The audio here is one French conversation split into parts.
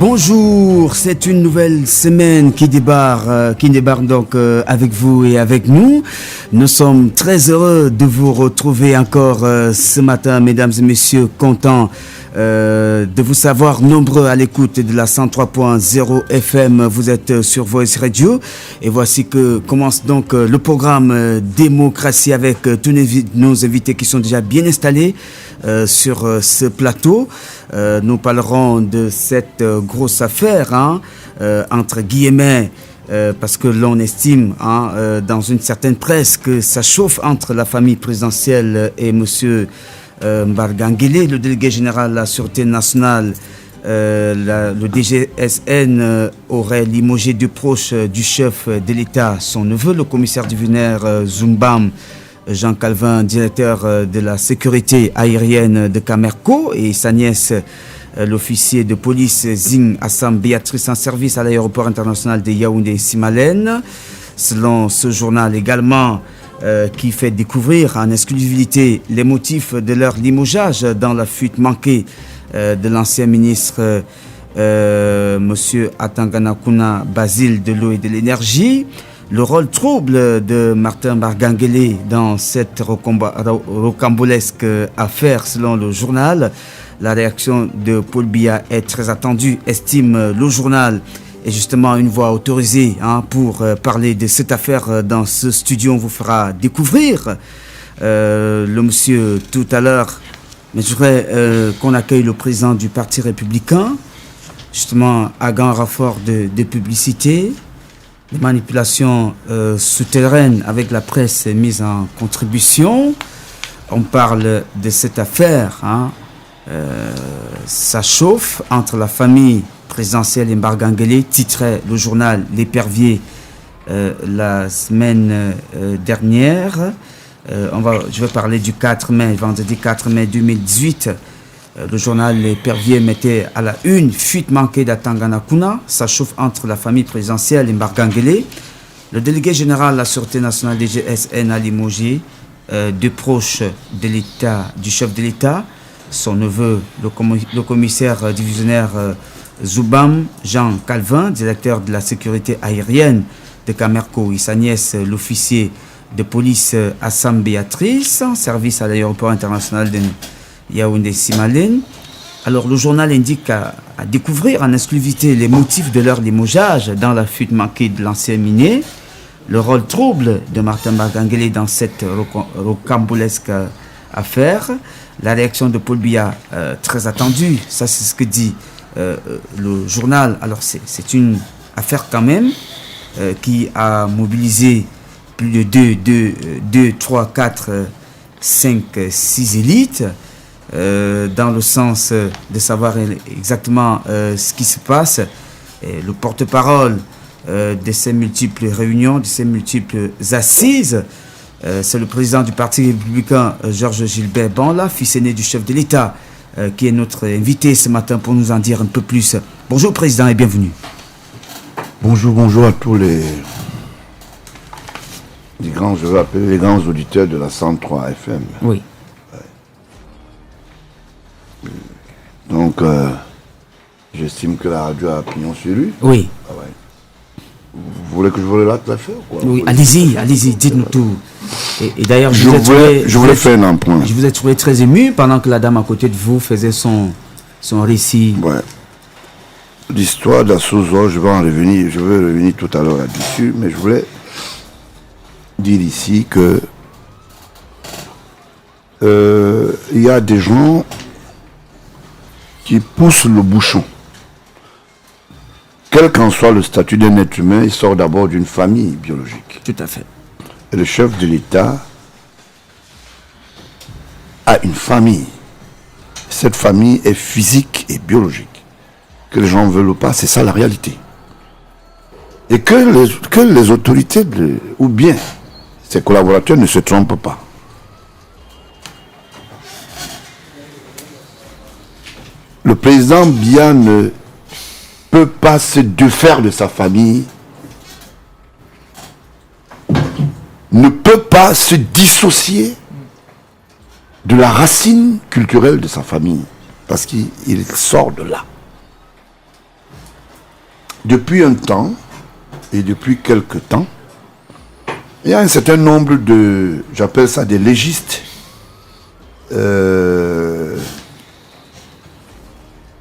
Bonjour, c'est une nouvelle semaine qui débarque donc avec vous et avec nous. Nous sommes très heureux de vous retrouver encore ce matin, mesdames et messieurs, contents de vous savoir nombreux à l'écoute de la 103.0 FM. Vous êtes sur Voice Radio et voici que commence donc le programme Démocratie avec tous nos invités qui sont déjà bien installés sur ce plateau. Nous parlerons de cette grosse affaire entre guillemets parce que l'on estime dans une certaine presse que ça chauffe entre la famille présidentielle et monsieur Mbargangele, le délégué général de la Sûreté nationale. Le DGSN aurait limogé deux proches du chef de l'État, son neveu, le commissaire divisionnaire Zumbam Jean Calvin, directeur de la sécurité aérienne de Camerco, et sa nièce, l'officier de police Zing Assam Béatrice, en service à l'aéroport international de Yaoundé-Simalène. Selon ce journal également, qui fait découvrir en exclusivité les motifs de leur limogeage dans la fuite manquée de l'ancien ministre monsieur Atanganakuna Basile de l'eau et de l'énergie. Le rôle trouble de Martin Mbargangele dans cette rocambolesque affaire, selon le journal. La réaction de Paul Biya est très attendue, estime le journal. Et justement, une voix autorisée pour parler de cette affaire dans ce studio, on vous fera découvrir le monsieur tout à l'heure. Mais je voudrais qu'on accueille le président du Parti républicain, justement à grand renfort de publicité. Les manipulations souterraines avec la presse mise en contribution. On parle de cette affaire. Ça chauffe entre la famille présidentielle et Mbargangele, titrait le journal L'Épervier la semaine dernière. Je vais parler du 4 mai, vendredi 4 mai 2018. Le journal L'Épervier mettait à la une fuite manquée d'Atanganakuna. Ça chauffe entre la famille présidentielle et Mbargangele. Le délégué général de la Sûreté nationale DGSN a limogé deux proches de l'État, du chef de l'État, son neveu, le commissaire divisionnaire Zumbam Jean Calvin, directeur de la sécurité aérienne de Camerco, et sa nièce, l'officier de police Assam Béatrice, en service à l'aéroport international de Yaoundé-Simalène. Alors le journal indique à découvrir en exclusivité les motifs de leur limogeage dans la fuite manquée de l'ancien minier, le rôle trouble de Martin Mbargangele dans cette rocambolesque affaire, la réaction de Paul Biya très attendue, ça c'est ce que dit le journal. Alors c'est une affaire quand même qui a mobilisé plus de 2, 3, 4, 5, 6 élites dans le sens de savoir exactement ce qui se passe. Et le porte-parole de ces multiples réunions, de ces multiples assises, c'est le président du Parti républicain, Georges Gilbert Banla, fils aîné du chef de l'État, qui est notre invité ce matin pour nous en dire un peu plus. Bonjour président et bienvenue. Bonjour à tous les grands, je veux appeler les grands auditeurs de la 103 FM. Oui. Donc, j'estime que la radio a pignon sur lui. Oui. Ah ouais. Vous voulez que je vous relate l'affaire ou quoi? Oui, allez-y, dites-nous tout. Et d'ailleurs, je voulais faire un point. Je vous ai trouvé très ému pendant que la dame à côté de vous faisait son récit. Ouais. L'histoire d'Assozo, je vais revenir tout à l'heure là-dessus, mais je voulais dire ici que il y a des gens qui poussent le bouchon. Quel qu'en soit le statut d'un être humain, il sort d'abord d'une famille biologique. Tout à fait. Et le chef de l'État a une famille. Cette famille est physique et biologique. Que les gens veulent ou pas, c'est ça la réalité. Et que les autorités, ou bien ses collaborateurs, ne se trompent pas. Le président Biya ne peut pas se défaire de sa famille, ne peut pas se dissocier de la racine culturelle de sa famille, parce qu'il sort de là. depuis un temps, et depuis quelque temps, il y a un certain nombre de, j'appelle ça des légistes,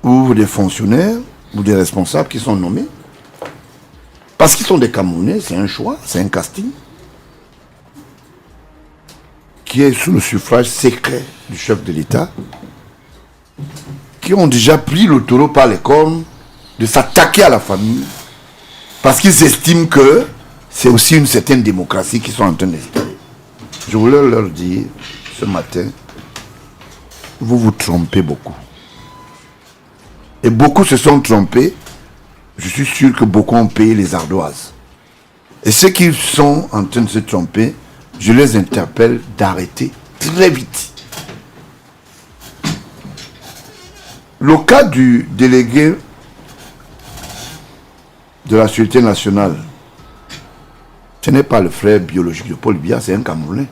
ou des fonctionnaires, ou des responsables qui sont nommés, parce qu'ils sont des Camerounais, c'est un choix, c'est un casting, qui est sous le suffrage secret du chef de l'État, qui ont déjà pris le taureau par les cornes de s'attaquer à la famille, parce qu'ils estiment que c'est aussi une certaine démocratie qu'ils sont en train d'installer. Je voulais leur dire ce matin, vous vous trompez beaucoup. Et beaucoup se sont trompés. Je suis sûr que beaucoup ont payé les ardoises. Et ceux qui sont en train de se tromper, je les interpelle d'arrêter très vite. Le cas du délégué de la Sûreté nationale, ce n'est pas le frère biologique de Paul Biya, c'est un Camerounais.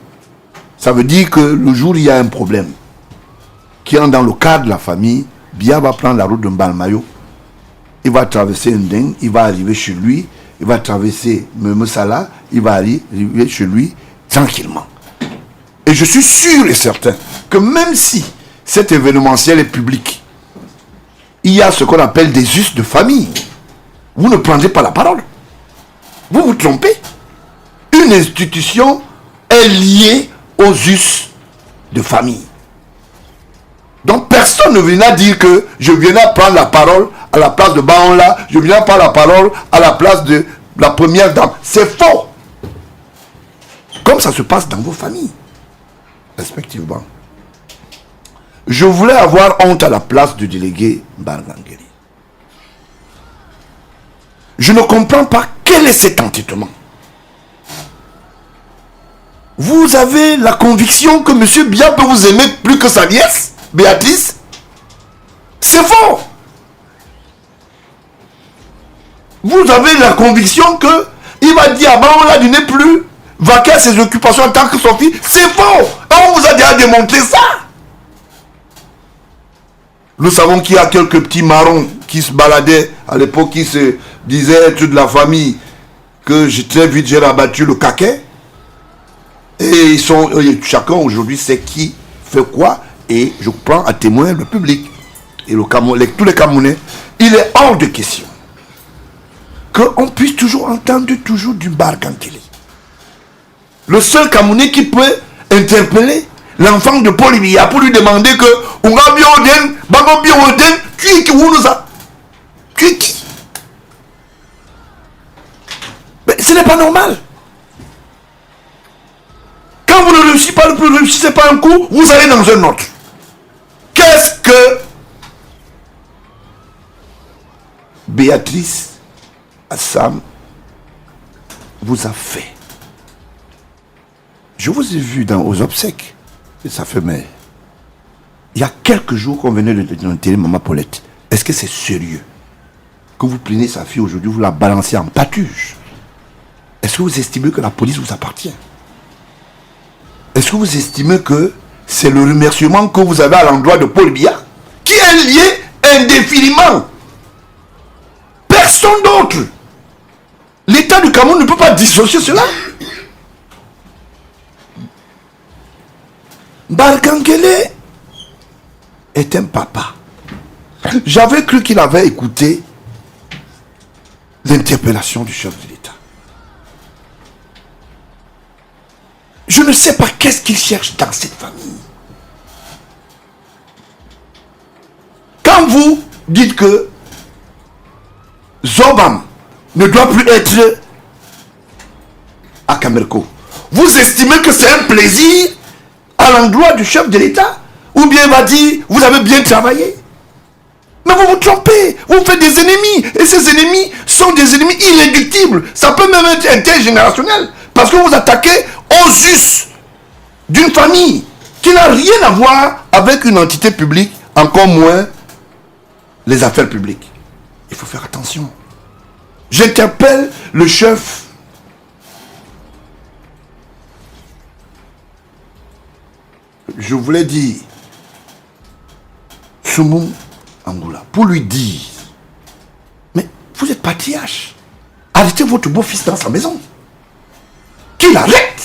Ça veut dire que le jour où il y a un problème, qui est dans le cadre de la famille, Biya va prendre la route de Mbalmayo, il va traverser Ndeng, il va arriver chez lui, il va traverser Memesala, il va arriver chez lui tranquillement. Et je suis sûr et certain que même si cet événementiel est public, il y a ce qu'on appelle des us de famille. Vous ne prendrez pas la parole. Vous vous trompez. Une institution est liée aux us de famille. Donc personne ne viendra dire que je viendrai prendre la parole à la place de Baonla, je viendrai prendre la parole à la place de la première dame. C'est faux. Comme ça se passe dans vos familles, respectivement. Je voulais avoir honte à la place du délégué Bargangeli. Je ne comprends pas quel est cet entêtement. Vous avez la conviction que M. Biya peut vous aimer plus que sa nièce, Béatrice? C'est faux. Vous avez la conviction que il va dire à Baola de ne plus vaquer à ses occupations en tant que son fils. C'est faux. On vous a déjà démontré ça. Nous savons qu'il y a quelques petits marrons qui se baladaient à l'époque, qui se disaient être de la famille, que très vite j'ai rabattu le caquet. Et chacun aujourd'hui sait qui fait quoi. Et je prends à témoin le public. Et tous les Camerounais, il est hors de question qu'on puisse toujours entendre du Bargangeli. Le seul Camerounais qui peut interpeller l'enfant de Paul Biya pour lui demander que tu es qui? Mais ce n'est pas normal. Quand vous ne réussissez pas un coup, vous allez dans un autre. Qu'est-ce que Béatrice Assam vous a fait? Je vous ai vu aux obsèques. Et ça fait mais. Il y a quelques jours qu'on venait d'enterrer Maman Paulette. Est-ce que c'est sérieux que vous prenez sa fille aujourd'hui, vous la balancez en pâture? Est-ce que vous estimez que la police vous appartient? Est-ce que vous estimez que c'est le remerciement que vous avez à l'endroit de Paul Biya qui est lié indéfiniment? Personne d'autre. L'État du Cameroun ne peut pas dissocier cela. Bargangeli est un papa. J'avais cru qu'il avait écouté l'interpellation du chef de l'État. Je ne sais pas qu'est-ce qu'il cherche dans cette famille. Quand vous dites que Zobam ne doit plus être à Camerco, vous estimez que c'est un plaisir à l'endroit du chef de l'État? Ou bien il va dire, vous avez bien travaillé? Mais vous vous trompez, vous faites des ennemis. Et ces ennemis sont des ennemis irréductibles. Ça peut même être intergénérationnel. Parce que vous attaquez aux us d'une famille qui n'a rien à voir avec une entité publique, encore moins les affaires publiques. Il faut faire attention. J'interpelle le chef je voulais dire Soumou Angoula pour lui dire mais vous n'êtes pas patriarche, arrêtez votre beau-fils dans sa maison. Qu'il arrête.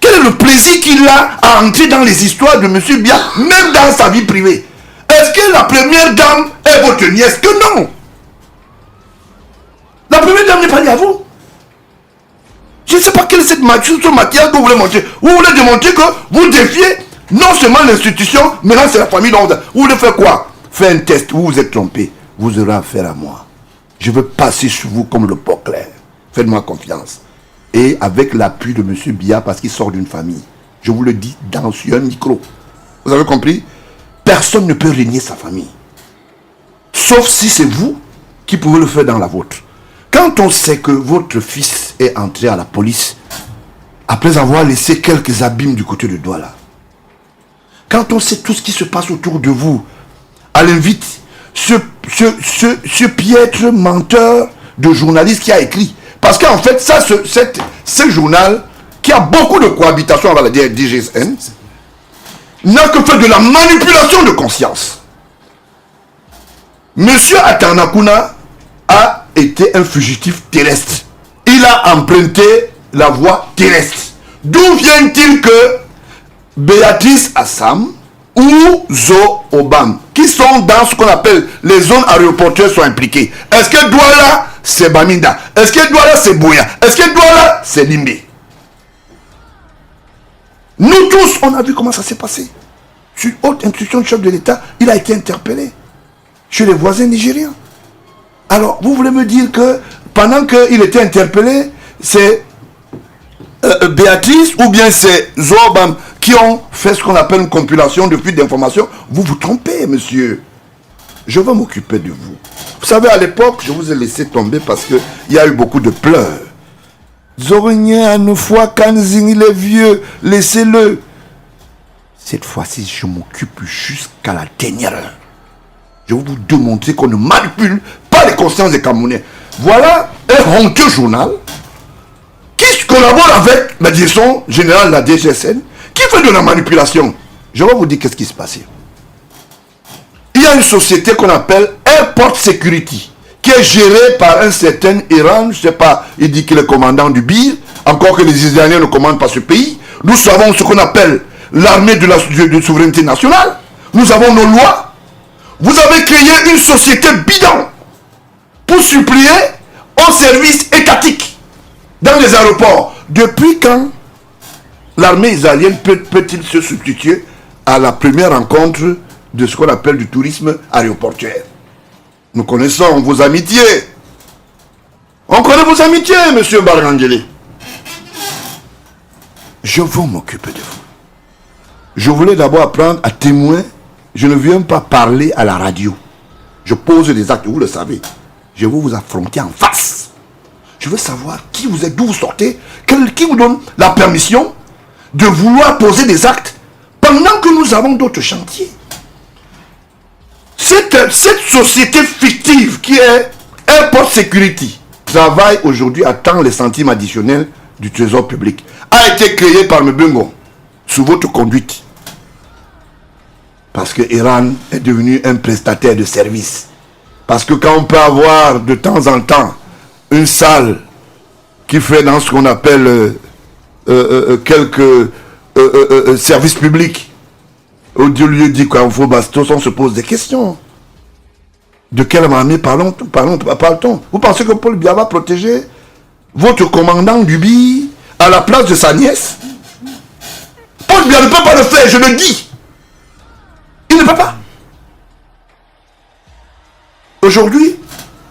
Quel est le plaisir qu'il a à entrer dans les histoires de M. Biya, même dans sa vie privée? Est-ce que la première dame est votre nièce? Que non. La première dame n'est pas liée à vous. Je ne sais pas quel est ce maquillage que vous voulez montrer. Vous voulez démontrer que vous défiez non seulement l'institution, mais là c'est la famille dont vous voulez faire quoi? Faire un test, vous vous êtes trompé. Vous aurez affaire à moi. Je veux passer sur vous comme le pot clair. Faites-moi confiance. Et avec l'appui de M. Biya, parce qu'il sort d'une famille. Je vous le dis dans un micro. Vous avez compris? Personne ne peut régner sa famille. Sauf si c'est vous qui pouvez le faire dans la vôtre. Quand on sait que votre fils est entré à la police, après avoir laissé quelques abîmes du côté de Douala, quand on sait tout ce qui se passe autour de vous, à l'invite, ce piètre menteur de journaliste qui a écrit, parce qu'en fait, ce journal, qui a beaucoup de cohabitation avec la DGSN, n'a que fait de la manipulation de conscience. Monsieur Atanakuna a été un fugitif terrestre. Il a emprunté la voie terrestre. D'où vient-il que Béatrice Assam ou Zo Obam, qui sont dans ce qu'on appelle les zones aéroportuaires, sont impliqués? Est-ce que Douala, c'est Baminda? Est-ce que Douala, c'est Bouya? Est-ce que Douala, c'est Limbe? Nous tous, on a vu comment ça s'est passé. Sur haute instruction du chef de l'État, il a été interpellé chez les voisins nigériens. Alors, vous voulez me dire que pendant qu'il était interpellé, c'est Béatrice ou bien c'est Zobam qui ont fait ce qu'on appelle une compilation de fuite d'informations? Vous vous trompez, monsieur. Je vais m'occuper de vous. Vous savez, à l'époque, je vous ai laissé tomber parce qu'il y a eu beaucoup de pleurs. Zorigné, à une fois, Kanzing, il est vieux, laissez-le. Cette fois-ci, je m'occupe jusqu'à la dernière heure. Je vais vous démontrer qu'on ne manipule pas les consciences des Camerounais. Voilà un honteux journal qui collabore avec la direction générale de la DGSN, qui fait de la manipulation. Je vais vous dire qu'est-ce qui se passe. Il y a une société qu'on appelle Airport Security, qui est gérée par un certain Iran, je ne sais pas, il dit qu'il est commandant du BIR, encore que les Israéliens ne commandent pas ce pays. Nous savons ce qu'on appelle l'armée de la souveraineté nationale. Nous avons nos lois. Vous avez créé une société bidon pour suppléer aux services étatiques dans les aéroports. Depuis quand l'armée israélienne peut-il se substituer à la première rencontre de ce qu'on appelle du tourisme aéroportuaire? Nous connaissons vos amitiés. On connaît vos amitiés, monsieur Barangeli. Je vais m'occuper de vous. Je voulais d'abord apprendre à témoin. Je ne viens pas parler à la radio. Je pose des actes, vous le savez. Je veux vous affronter en face. Je veux savoir qui vous êtes, d'où vous sortez, qui vous donne la permission de vouloir poser des actes pendant que nous avons d'autres chantiers. Cette société fictive qui est Airport Security travaille aujourd'hui, attend les centimes additionnels du trésor public. A été créée par Mbungo sous votre conduite. Parce que Iran est devenu un prestataire de service. Parce que quand on peut avoir de temps en temps une salle qui fait dans ce qu'on appelle quelques services publics, au lieu dit qu'il faut bastos, on se pose des questions. De quelle armée parle-t-on? Vous pensez que Paul Biya va protéger votre commandant du BI à la place de sa nièce? Paul Biya ne peut pas le faire, je le dis. Il ne peut pas. Aujourd'hui,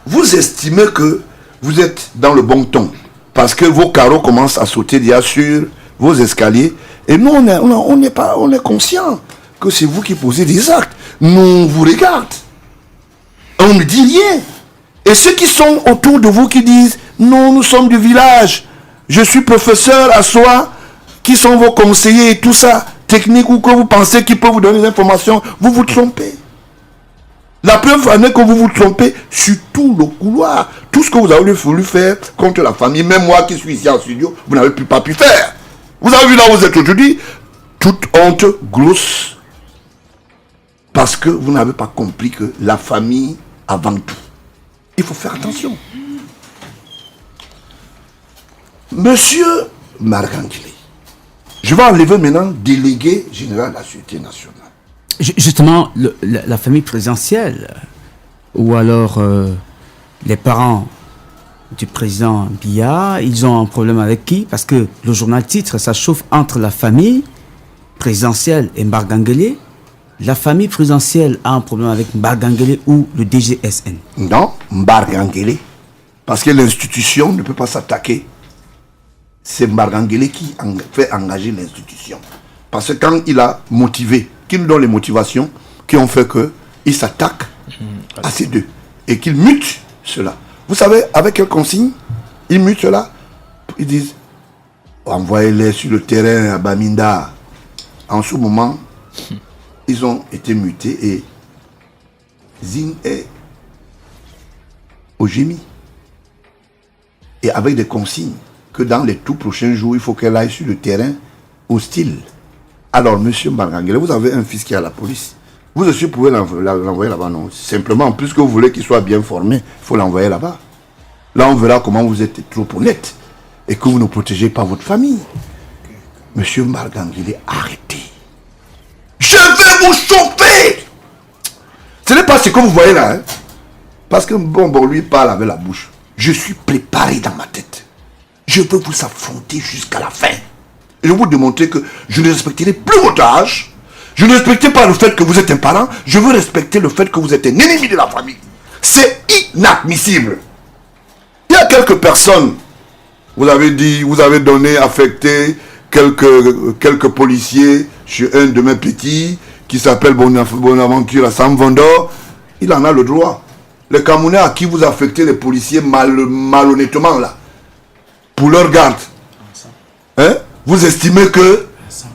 vous estimez que vous êtes dans le bon ton parce que vos carreaux commencent à sauter déjà sur vos escaliers. Et nous, on est conscient que c'est vous qui posez des actes. Nous, on vous regarde. On ne dit rien. Et ceux qui sont autour de vous qui disent « Non, nous sommes du village. Je suis professeur à soi. » Qui sont vos conseillers et tout ça, technique ou que vous pensez qu'ils peuvent vous donner des informations, vous vous trompez. La preuve en est que vous vous trompez sur tout le couloir. Tout ce que vous avez voulu faire contre la famille, même moi qui suis ici en studio, vous n'avez pas pu faire. Vous avez vu là où vous êtes aujourd'hui, toute honte grosse. Parce que vous n'avez pas compris que la famille avant tout. Il faut faire attention. Monsieur Margangile, je vais enlever maintenant délégué général de la Sûreté nationale. Justement, la famille présidentielle, ou alors les parents du président Biya, ils ont un problème avec qui? Parce que le journal titre, ça chauffe entre la famille présidentielle et Mbargangele. La famille présidentielle a un problème avec Mbargangele ou le DGSN? Non, Mbargangele. Parce que l'institution ne peut pas s'attaquer. C'est Mbargangele qui fait engager l'institution. Parce que quand il a motivé, qui nous donne les motivations qui ont fait qu'il s'attaque à ces deux et qu'il mute cela. Vous savez, avec quelle consigne ils mutent cela? Ils disent, envoyez-les sur le terrain à Baminda. En ce moment, ils ont été mutés et Zing est au génie. Et avec des consignes que dans les tout prochains jours, il faut qu'elle aille sur le terrain hostile. Alors, monsieur Mbargangele, vous avez un fils qui est à la police. Vous aussi pouvez l'envoyer là-bas, non? Simplement, puisque vous voulez qu'il soit bien formé, il faut l'envoyer là-bas. Là, on verra comment vous êtes trop honnête et que vous ne protégez pas votre famille. Monsieur Mbargangele, arrêtez. Je vais vous chauffer. Ce n'est pas ce que vous voyez là. Hein? Parce que bon, lui parle avec la bouche. Je suis préparé dans ma tête. Je veux vous affronter jusqu'à la fin. Et je vais vous démontrer que je ne respecterai plus votre âge. Je ne respecte pas le fait que vous êtes un parent. Je veux respecter le fait que vous êtes un ennemi de la famille. C'est inadmissible. Il y a quelques personnes, vous avez dit, vous avez donné, affecté quelques policiers chez un de mes petits qui s'appelle Bonaventure à Samvandor. Il en a le droit. Les Camerounais à qui vous affectez les policiers malhonnêtement là, pour leur garde, hein? Vous estimez que,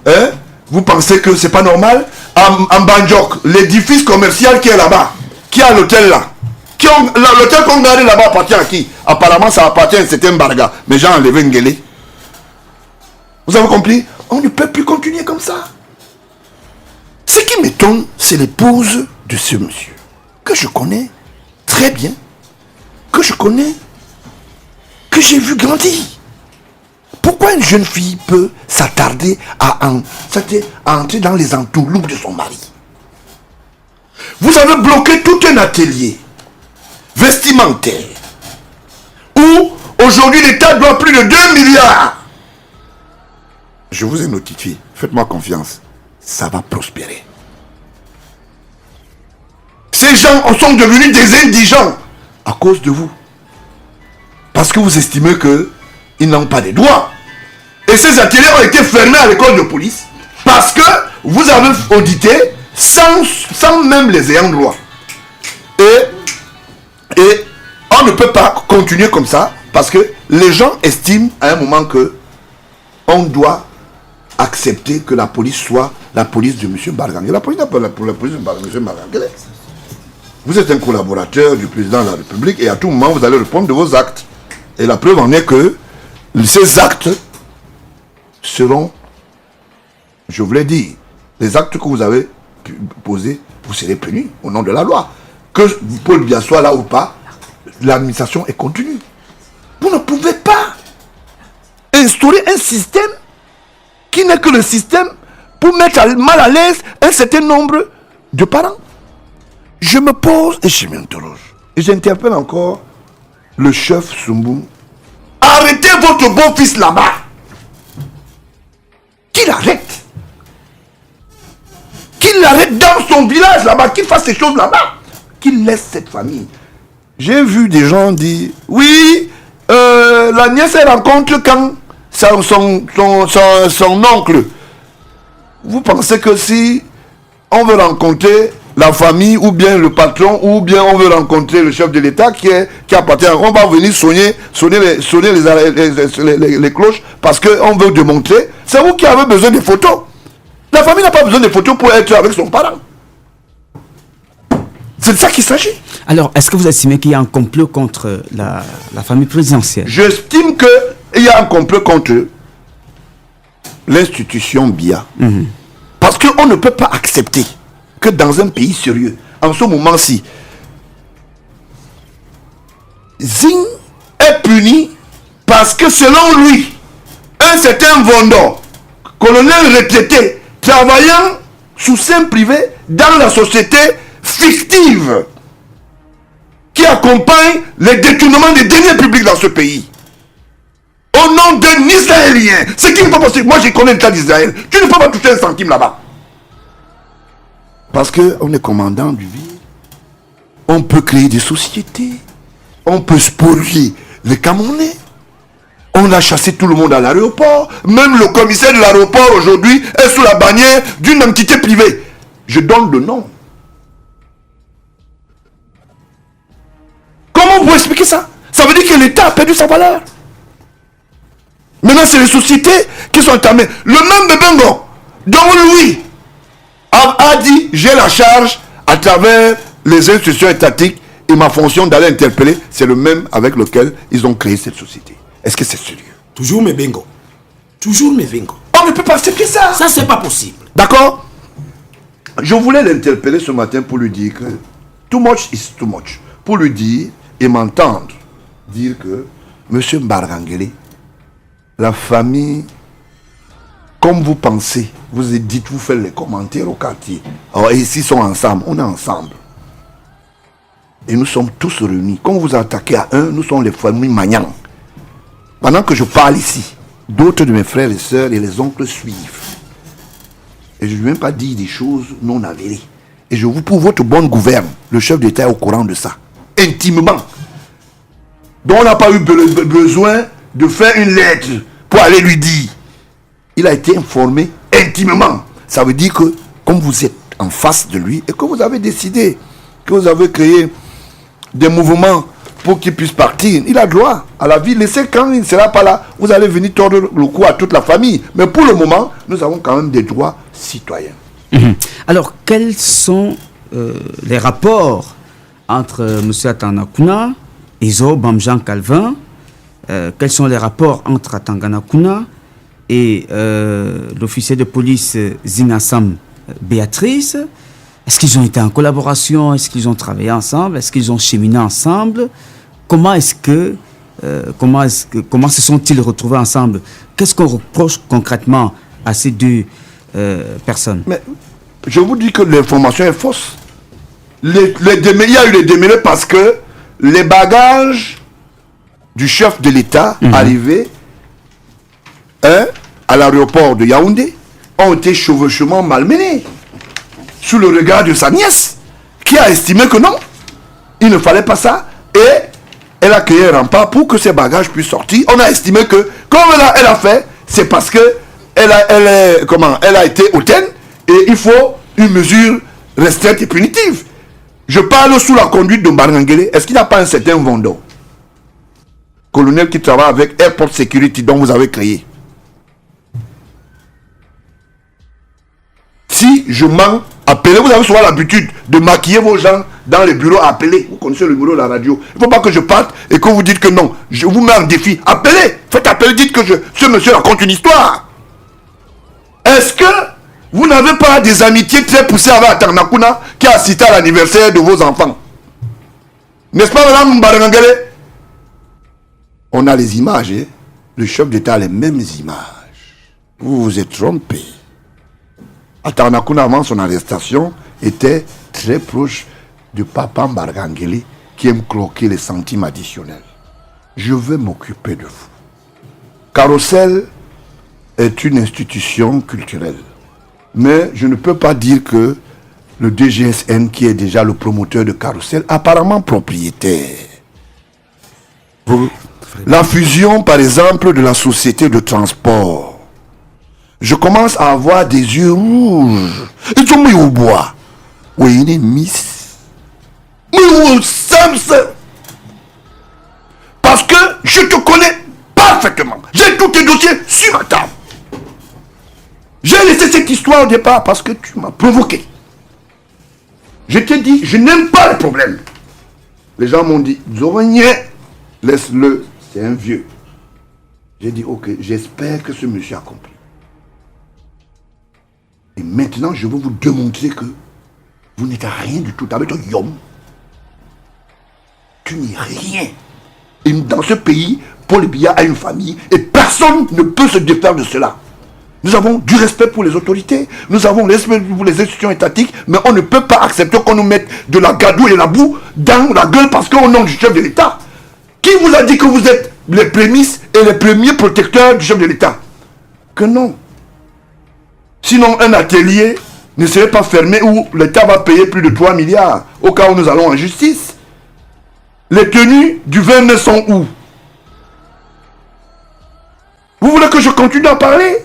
hein? Vous pensez que c'est pas normal? En Banjok, l'édifice commercial qui est là-bas, qui a l'hôtel là, l'hôtel qu'on garde là-bas appartient à qui? Apparemment ça appartient à un certain Barga, mais j'ai enlevé Ngele. Vous avez compris? On ne peut plus continuer comme ça. Ce qui m'étonne, c'est l'épouse de ce monsieur, que je connais très bien, que je connais, que j'ai vu grandir. Pourquoi une jeune fille peut s'attarder à entrer dans les entourloupes de son mari? Vous avez bloqué tout un atelier vestimentaire où aujourd'hui l'État doit plus de 2 milliards. Je vous ai notifié, faites-moi confiance, ça va prospérer. Ces gens sont devenus des indigents à cause de vous. Parce que vous estimez qu'ils n'ont pas de droits. Et ces ateliers ont été fermés à l'école de police parce que vous avez audité sans même les ayants droit. Et on ne peut pas continuer comme ça parce que les gens estiment à un moment que on doit accepter que la police soit la police de M. Mbargangele. La police n'est pas la police de M. Mbargangele. Vous êtes un collaborateur du président de la République et à tout moment vous allez répondre de vos actes. Et la preuve en est que ces actes seront, je vous l'ai dit, les actes que vous avez posés, vous serez punis au nom de la loi. Que Paul Biya soit là ou pas, l'administration est continue. Vous ne pouvez pas instaurer un système qui n'est que le système pour mettre mal à l'aise un certain nombre de parents. Je me pose et je m'interroge. Et j'interpelle encore le chef Sumbung. Arrêtez votre beau-fils là-bas. Qu'il arrête. Qu'il arrête dans son village là-bas. Qu'il fasse ces choses là-bas. Qu'il laisse cette famille. J'ai vu des gens dire, oui, la nièce elle rencontre quand son oncle. Vous pensez que si on veut rencontrer la famille, ou bien le patron, ou bien on veut rencontrer le chef de l'État qui appartient, on va venir sonner les cloches parce qu'on veut démontrer. C'est vous qui avez besoin des photos. La famille n'a pas besoin des photos pour être avec son parent. C'est de ça qu'il s'agit. Alors, est-ce que vous estimez qu'il y a un complot contre la famille présidentielle? J'estime qu'il y a un complot contre l'institution Biya. Parce qu'on ne peut pas accepter que dans un pays sérieux, en ce moment-ci, Zing est puni parce que selon lui, un certain Vondor, colonel retraité, travaillant sous sein privé dans la société fictive qui accompagne les détournements des deniers publics dans ce pays, au nom d'un Israélien, ce qui n'est pas possible. Moi, je connais l'État d'Israël. Tu ne peux pas toucher un centime là-bas. Parce qu'on est commandant du ville. On peut créer des sociétés. On peut spolier les Camerounais. On a chassé tout le monde à l'aéroport. Même le commissaire de l'aéroport aujourd'hui est sous la bannière d'une entité privée. Je donne le nom. Comment vous expliquez ça? Ça veut dire que l'État a perdu sa valeur. Maintenant, c'est les sociétés qui sont entamées. Le même Bebengo, dont Louis a dit, j'ai la charge à travers les institutions étatiques et ma fonction d'aller interpeller, c'est le même avec lequel ils ont créé cette société. Est-ce que c'est sérieux? Toujours mes bingo. Toujours mes bingo. On ne peut pas accepter ça. Ça, c'est pas possible. D'accord? Je voulais l'interpeller ce matin pour lui dire que too much is too much. Pour lui dire et m'entendre dire que M. Mbargangele, la famille, comme vous pensez, vous dites, vous faites les commentaires au quartier. Alors ici, ils sont ensemble, on est ensemble. Et nous sommes tous réunis. Quand vous attaquez à un, nous sommes les familles Magnan. Pendant que je parle ici, d'autres de mes frères et sœurs et les oncles suivent. Et je ne vais même pas dire des choses non avérées. Et je vous, pour votre bonne gouverne, le chef d'État est au courant de ça. Intimement. Donc on n'a pas eu besoin de faire une lettre pour aller lui dire. Il a été informé intimement. Ça veut dire que, comme vous êtes en face de lui et que vous avez décidé, que vous avez créé des mouvements pour qu'il puisse partir, il a droit à la vie. Laissez quand il ne sera pas là, vous allez venir tordre le cou à toute la famille. Mais pour le moment, nous avons quand même des droits citoyens. Alors, quels sont les rapports entre M. Atanakuna et Zo Bamjan Calvin? Quels sont les rapports entre Atanganakuna et l'officier de police Zinasam Béatrice? Est-ce qu'ils ont été en collaboration? Est-ce qu'ils ont travaillé ensemble? Est-ce qu'ils ont cheminé ensemble? Comment se sont-ils retrouvés ensemble? Qu'est-ce qu'on reproche concrètement à ces deux personnes? Mais je vous dis que l'information est fausse. Il y a eu les démêlés parce que les bagages du chef de l'État arrivés à l'aéroport de Yaoundé ont été chevauchement malmenés sous le regard de sa nièce qui a estimé que non, il ne fallait pas ça, et elle a créé un rempart pour que ses bagages puissent sortir. On a estimé que comme elle a fait, c'est parce que elle a été hautaine et il faut une mesure restreinte et punitive. Je parle sous la conduite de Mbargangele. Est-ce qu'il n'y a pas un certain Vondo, colonel qui travaille avec Airport Security dont vous avez créé? Si je mens, appelez. Vous avez souvent l'habitude de maquiller vos gens dans les bureaux, appelez. Vous connaissez le bureau de la radio. Il ne faut pas que je parte et que vous dites que non. Je vous mets en défi. Appelez. Faites appeler. Dites que ce monsieur raconte une histoire. Est-ce que vous n'avez pas des amitiés très poussées avec Atanakuna qui a assisté à l'anniversaire de vos enfants? N'est-ce pas, madame Mbargangele? On a les images. Hein? Le chef d'État a les mêmes images. Vous vous êtes trompé. Atanakuna, avant son arrestation, était très proche de Papa Mbargangele qui aime croquer les centimes additionnels. Je vais m'occuper de vous. Carrousel est une institution culturelle. Mais je ne peux pas dire que le DGSN, qui est déjà le promoteur de Carrousel, apparemment propriétaire. La fusion, par exemple, de la société de transport. Je commence à avoir des yeux rouges. Ils sont mis au bois. Oui, il est miss. Parce que je te connais parfaitement. J'ai tous tes dossiers sur la table. J'ai laissé cette histoire au départ parce que tu m'as provoqué. Je t'ai dit, je n'aime pas les problèmes. Les gens m'ont dit, Zorogné, laisse-le, c'est un vieux. J'ai dit, ok, j'espère que ce monsieur a compris. Et maintenant, je veux vous démontrer que vous n'êtes rien du tout. Avec ton yom, tu n'es rien. dans ce pays, Paul Biya a une famille et personne ne peut se défaire de cela. Nous avons du respect pour les autorités, nous avons du respect pour les institutions étatiques, mais on ne peut pas accepter qu'on nous mette de la gadoue et la boue dans la gueule parce qu'au nom du chef de l'État. Qui vous a dit que vous êtes les prémices et les premiers protecteurs du chef de l'État? Que non. Sinon, un atelier ne serait pas fermé où l'État va payer plus de 3 milliards au cas où nous allons en justice. Les tenues du 20 mai sont où? Vous voulez que je continue à parler?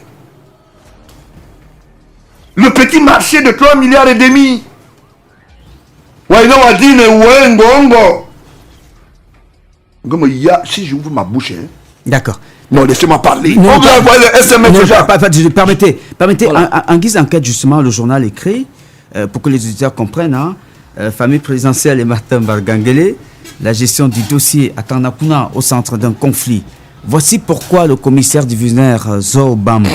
Le petit marché de 3 milliards et demi. Si j'ouvre ma bouche, hein. D'accord. Non, laissez-moi parler. Non, On va envoyer le SMS déjà. Permettez, Voilà. en guise d'enquête, justement, le journal écrit, pour que les auditeurs comprennent, hein, famille présidentielle et Martin Bargangele, la gestion du dossier à Tanakuna au centre d'un conflit. Voici pourquoi le commissaire divisionnaire Zoobam,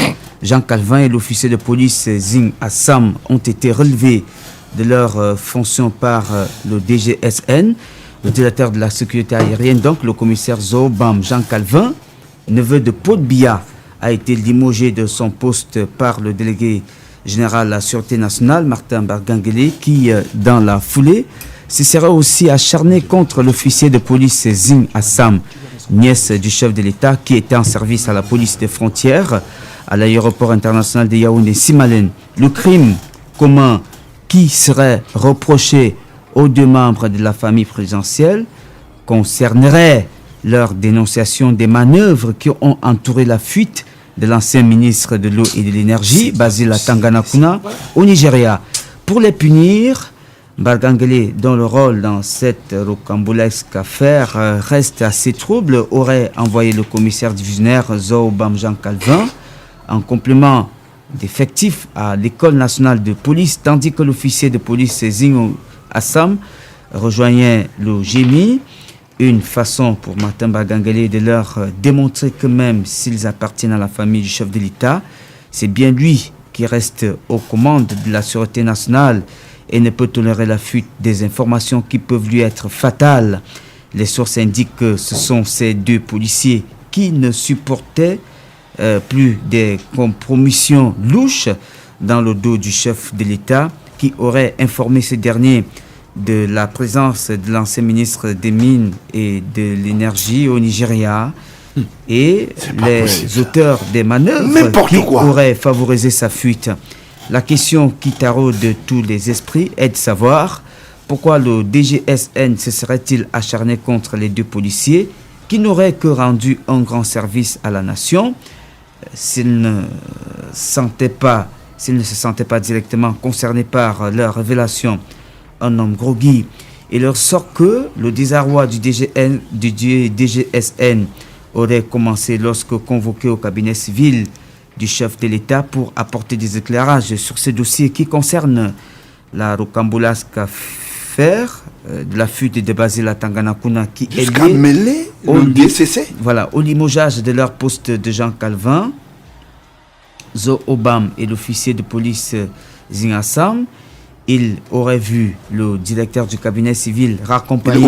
Jean Calvin et l'officier de police Zing Assam ont été relevés de leurs fonctions par le DGSN, le directeur de la sécurité aérienne. Donc le commissaire Zoobam, Jean Calvin, neveu de Paul Biya, a été limogé de son poste par le délégué général de la Sûreté nationale, Martin Bargangele, qui, dans la foulée, se serait aussi acharné contre l'officier de police Zing Assam, nièce du chef de l'État, qui était en service à la police des frontières, à l'aéroport international de Yaoundé-Simalène. Le crime commun qui serait reproché aux deux membres de la famille présidentielle concernerait leur dénonciation des manœuvres qui ont entouré la fuite de l'ancien ministre de l'eau et de l'énergie, Basil Tanganakuna, au Nigeria. Pour les punir, Bargangele, dont le rôle dans cette rocambolesque affaire reste assez trouble, aurait envoyé le commissaire divisionnaire Zoobam Jean Calvin en complément d'effectifs à l'école nationale de police, tandis que l'officier de police Zing Assam rejoignait le GMI. Une façon pour Martin Bargangele de leur démontrer que même s'ils appartiennent à la famille du chef de l'État, c'est bien lui qui reste aux commandes de la sûreté nationale et ne peut tolérer la fuite des informations qui peuvent lui être fatales. Les sources indiquent que ce sont ces deux policiers qui ne supportaient plus des compromissions louches dans le dos du chef de l'État, qui aurait informé ce dernier de la présence de l'ancien ministre des Mines et de l'Énergie au Nigeria et les auteurs des manœuvres qui auraient favorisé sa fuite. La question qui taraude tous les esprits est de savoir pourquoi le DGSN se serait-il acharné contre les deux policiers qui n'auraient que rendu un grand service à la nation s'ils ne se sentaient pas directement concernés par leur révélation. Un homme groggy. Il leur sort que le désarroi du DGSN aurait commencé lorsque convoqué au cabinet civil du chef de l'État pour apporter des éclairages sur ce dossier qui concerne la rocambolesque affaire de la fuite de Basil Tanganakuna qui est liée au DCC. Voilà, au limogeage de leur poste de Jean Calvin, Zoobam et l'officier de police Zing Assam. Il aurait vu le directeur du cabinet civil raccompagner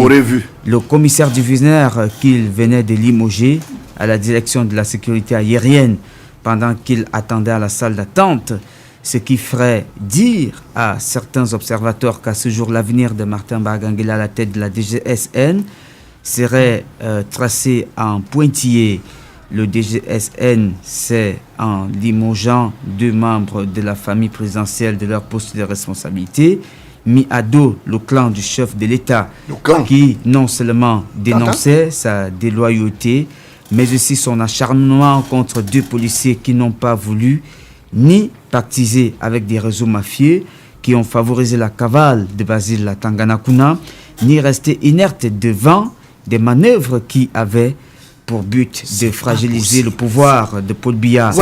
le commissaire divisionnaire qu'il venait de limoger à la direction de la sécurité aérienne pendant qu'il attendait à la salle d'attente, ce qui ferait dire à certains observateurs qu'à ce jour l'avenir de Martin Bargangele à la tête de la DGSN serait tracé en pointillé. Le DGSN, c'est en limogeant deux membres de la famille présidentielle de leur poste de responsabilité, mis à dos le clan du chef de l'État, qui non seulement dénonçait sa déloyauté, mais aussi son acharnement contre deux policiers qui n'ont pas voulu ni pactiser avec des réseaux mafieux qui ont favorisé la cavale de Basil Tanganakuna, ni rester inertes devant des manœuvres qui avaient pour but de fragiliser le pouvoir de Paul Biya.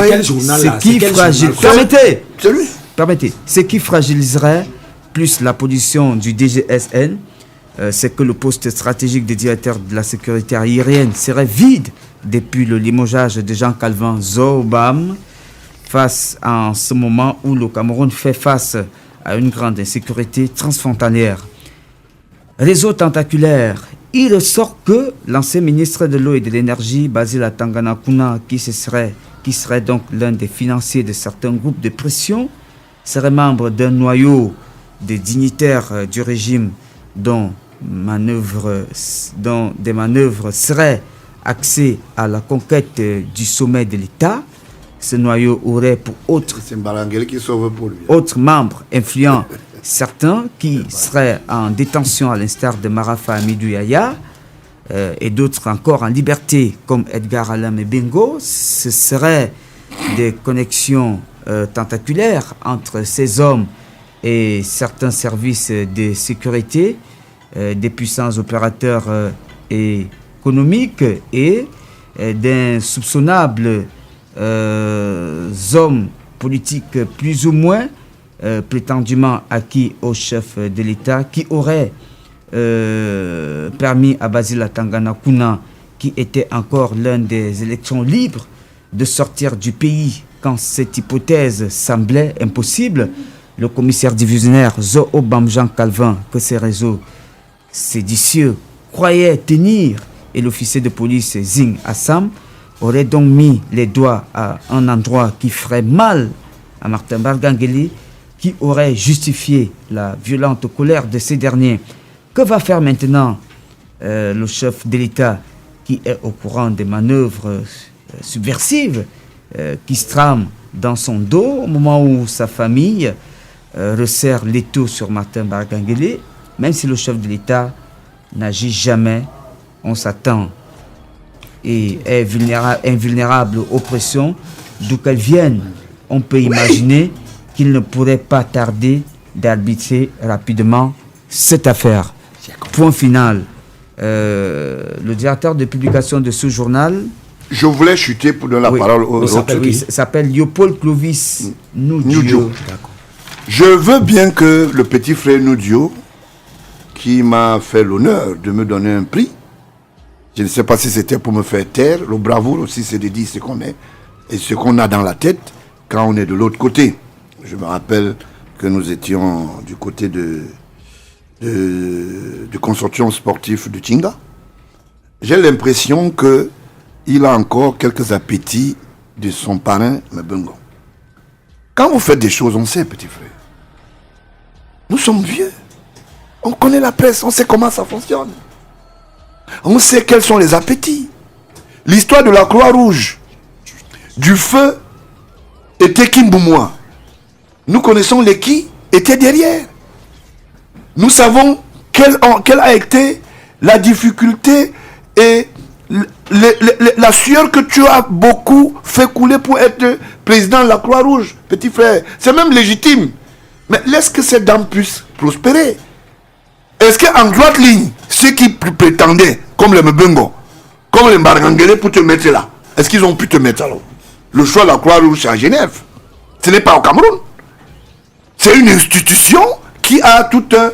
Permettez. Ce qui fragiliserait plus la position du DGSN, c'est que le poste stratégique de directeur de la sécurité aérienne serait vide depuis le limogeage de Jean Calvin Zoobam, face à ce moment où le Cameroun fait face à une grande insécurité transfrontalière. Réseau tentaculaire il ressort que l'ancien ministre de l'eau et de l'énergie, Basil Atanganakuna, qui serait donc l'un des financiers de certains groupes de pression, serait membre d'un noyau de dignitaires du régime dont des manœuvres seraient axées à la conquête du sommet de l'État. Ce noyau aurait pour autres membres influents certains qui seraient en détention à l'instar de Marafa Amidou Yaya et d'autres encore en liberté comme Edgar Alain Bengo. Ce seraient des connexions tentaculaires entre ces hommes et certains services de sécurité, des puissants opérateurs économiques et d'insoupçonnables hommes politiques plus ou moins prétendument acquis au chef de l'État, qui auraient permis à Basil Atanganakuna, qui était encore l'un des élections libres, de sortir du pays quand cette hypothèse semblait impossible. Le commissaire divisionnaire Zo Obamjan Calvin, que ces réseaux séditieux croyaient tenir, et l'officier de police Zing Assam auraient donc mis les doigts à un endroit qui ferait mal à Martin Bargangeli, qui aurait justifié la violente colère de ces derniers. Que va faire maintenant le chef de l'État, qui est au courant des manœuvres subversives qui se trament dans son dos au moment où sa famille resserre l'étau sur Martin Bargangeli? Même si le chef de l'État n'agit jamais, on s'attend et est invulnérable aux pressions d'où qu'elles viennent. On peut imaginer qu'il ne pourrait pas tarder d'arbitrer rapidement cette affaire. Point final. Le directeur de publication de ce journal... Je voulais chuter pour donner la parole au s'appelle Léopold Clovis Noudio. Je veux bien que le petit frère Noudio, qui m'a fait l'honneur de me donner un prix, je ne sais pas si c'était pour me faire taire, le bravoure aussi c'est de dire ce qu'on est et ce qu'on a dans la tête quand on est de l'autre côté. Je me rappelle que nous étions du côté du consortium sportif de Tinga. J'ai l'impression qu'il a encore quelques appétits de son parrain Mbengo. Quand vous faites des choses, on sait, petit frère. Nous sommes vieux. On connaît la presse, on sait comment ça fonctionne. On sait quels sont les appétits. L'histoire de la Croix-Rouge, du feu et Tekimboumoua. Nous connaissons les qui étaient derrière. Nous savons quelle a été la difficulté et la sueur que tu as beaucoup fait couler pour être président de la Croix-Rouge, petit frère. C'est même légitime. Mais laisse que ces dames puissent prospérer. Est-ce qu'en droite ligne, ceux qui prétendaient, comme les Mbengo, comme les Bargangele, pour te mettre là, est-ce qu'ils ont pu te mettre là? Le choix de la Croix-Rouge, c'est à Genève. Ce n'est pas au Cameroun. C'est une institution qui a tout un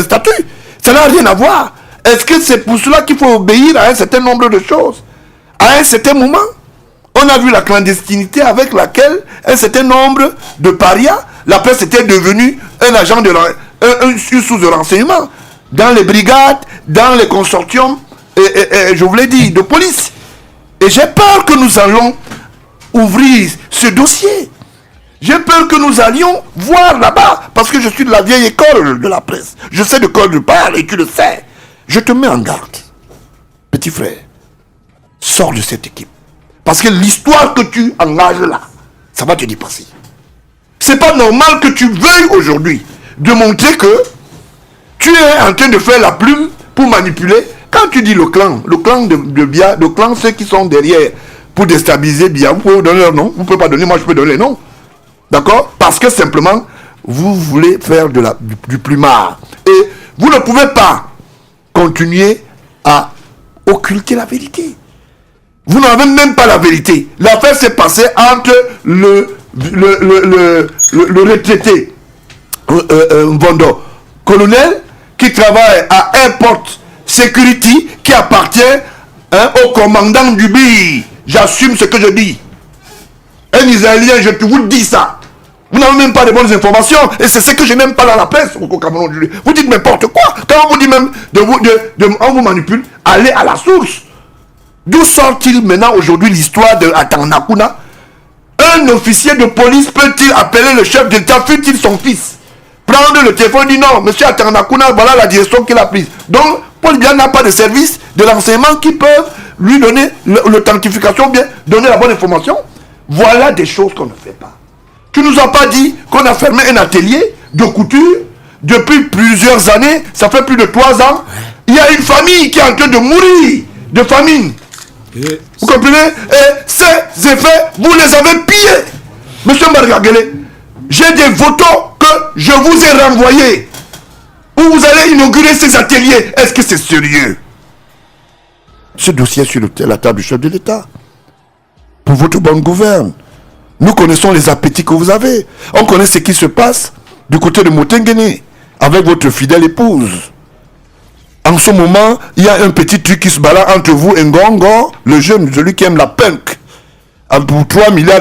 statut. Ça n'a rien à voir. Est-ce que c'est pour cela qu'il faut obéir à un certain nombre de choses? À un certain moment, on a vu la clandestinité avec laquelle un certain nombre de parias, la presse était devenue un agent une source de renseignement dans les brigades, dans les consortiums, et je vous l'ai dit, de police. Et j'ai peur que nous allons ouvrir ce dossier. J'ai peur que nous allions voir là-bas, parce que je suis de la vieille école de la presse. Je sais de quoi je parle et tu le sais. Je te mets en garde. Petit frère, sors de cette équipe. Parce que l'histoire que tu engages là, ça va te dépasser. C'est pas normal que tu veuilles aujourd'hui de montrer que tu es en train de faire la plume pour manipuler. Quand tu dis le clan de Bia, le clan, ceux qui sont derrière pour déstabiliser Bia, vous pouvez donner leur nom, vous ne pouvez pas donner, moi je peux donner les noms. D'accord? Parce que simplement, vous voulez faire du plumard. Et vous ne pouvez pas continuer à occulter la vérité. Vous n'avez même pas la vérité. L'affaire s'est passée entre le retraité Mvondo, colonel, qui travaille à Airport Security, qui appartient au commandant du BI. J'assume ce que je dis. Un Israélien, je te vous dis ça. Vous n'avez même pas de bonnes informations. Et c'est ce que je n'aime pas dans la presse au Cameroun aujourd'hui. Vous dites n'importe quoi. Quand on vous dit même, on vous manipule, allez à la source. D'où sort-il maintenant aujourd'hui l'histoire de Atanakuna? Un officier de police peut-il appeler le chef d'État, fut-il son fils? Prendre le téléphone et dire non, monsieur Atanakuna, voilà la direction qu'il a prise. Donc, Paul Biya n'a pas de service de l'enseignement qui peuvent lui donner l'authentification, bien donner la bonne information. Voilà des choses qu'on ne fait pas. Tu nous as pas dit qu'on a fermé un atelier de couture depuis plusieurs années, ça fait plus de 3 ans. Il y a une famille qui est en train de mourir de famine. Vous comprenez? Et ces effets, vous les avez pillés. Monsieur Margagele, j'ai des photos que je vous ai renvoyées où vous allez inaugurer ces ateliers. Est-ce que c'est sérieux? Ce dossier est sur la table du chef de l'État. Pour votre bonne gouverne. Nous connaissons les appétits que vous avez. On connaît ce qui se passe du côté de Motengene avec votre fidèle épouse. En ce moment, il y a un petit truc qui se balade entre vous et Ngongo, le jeune, celui qui aime la punk, pour 3,5 milliards.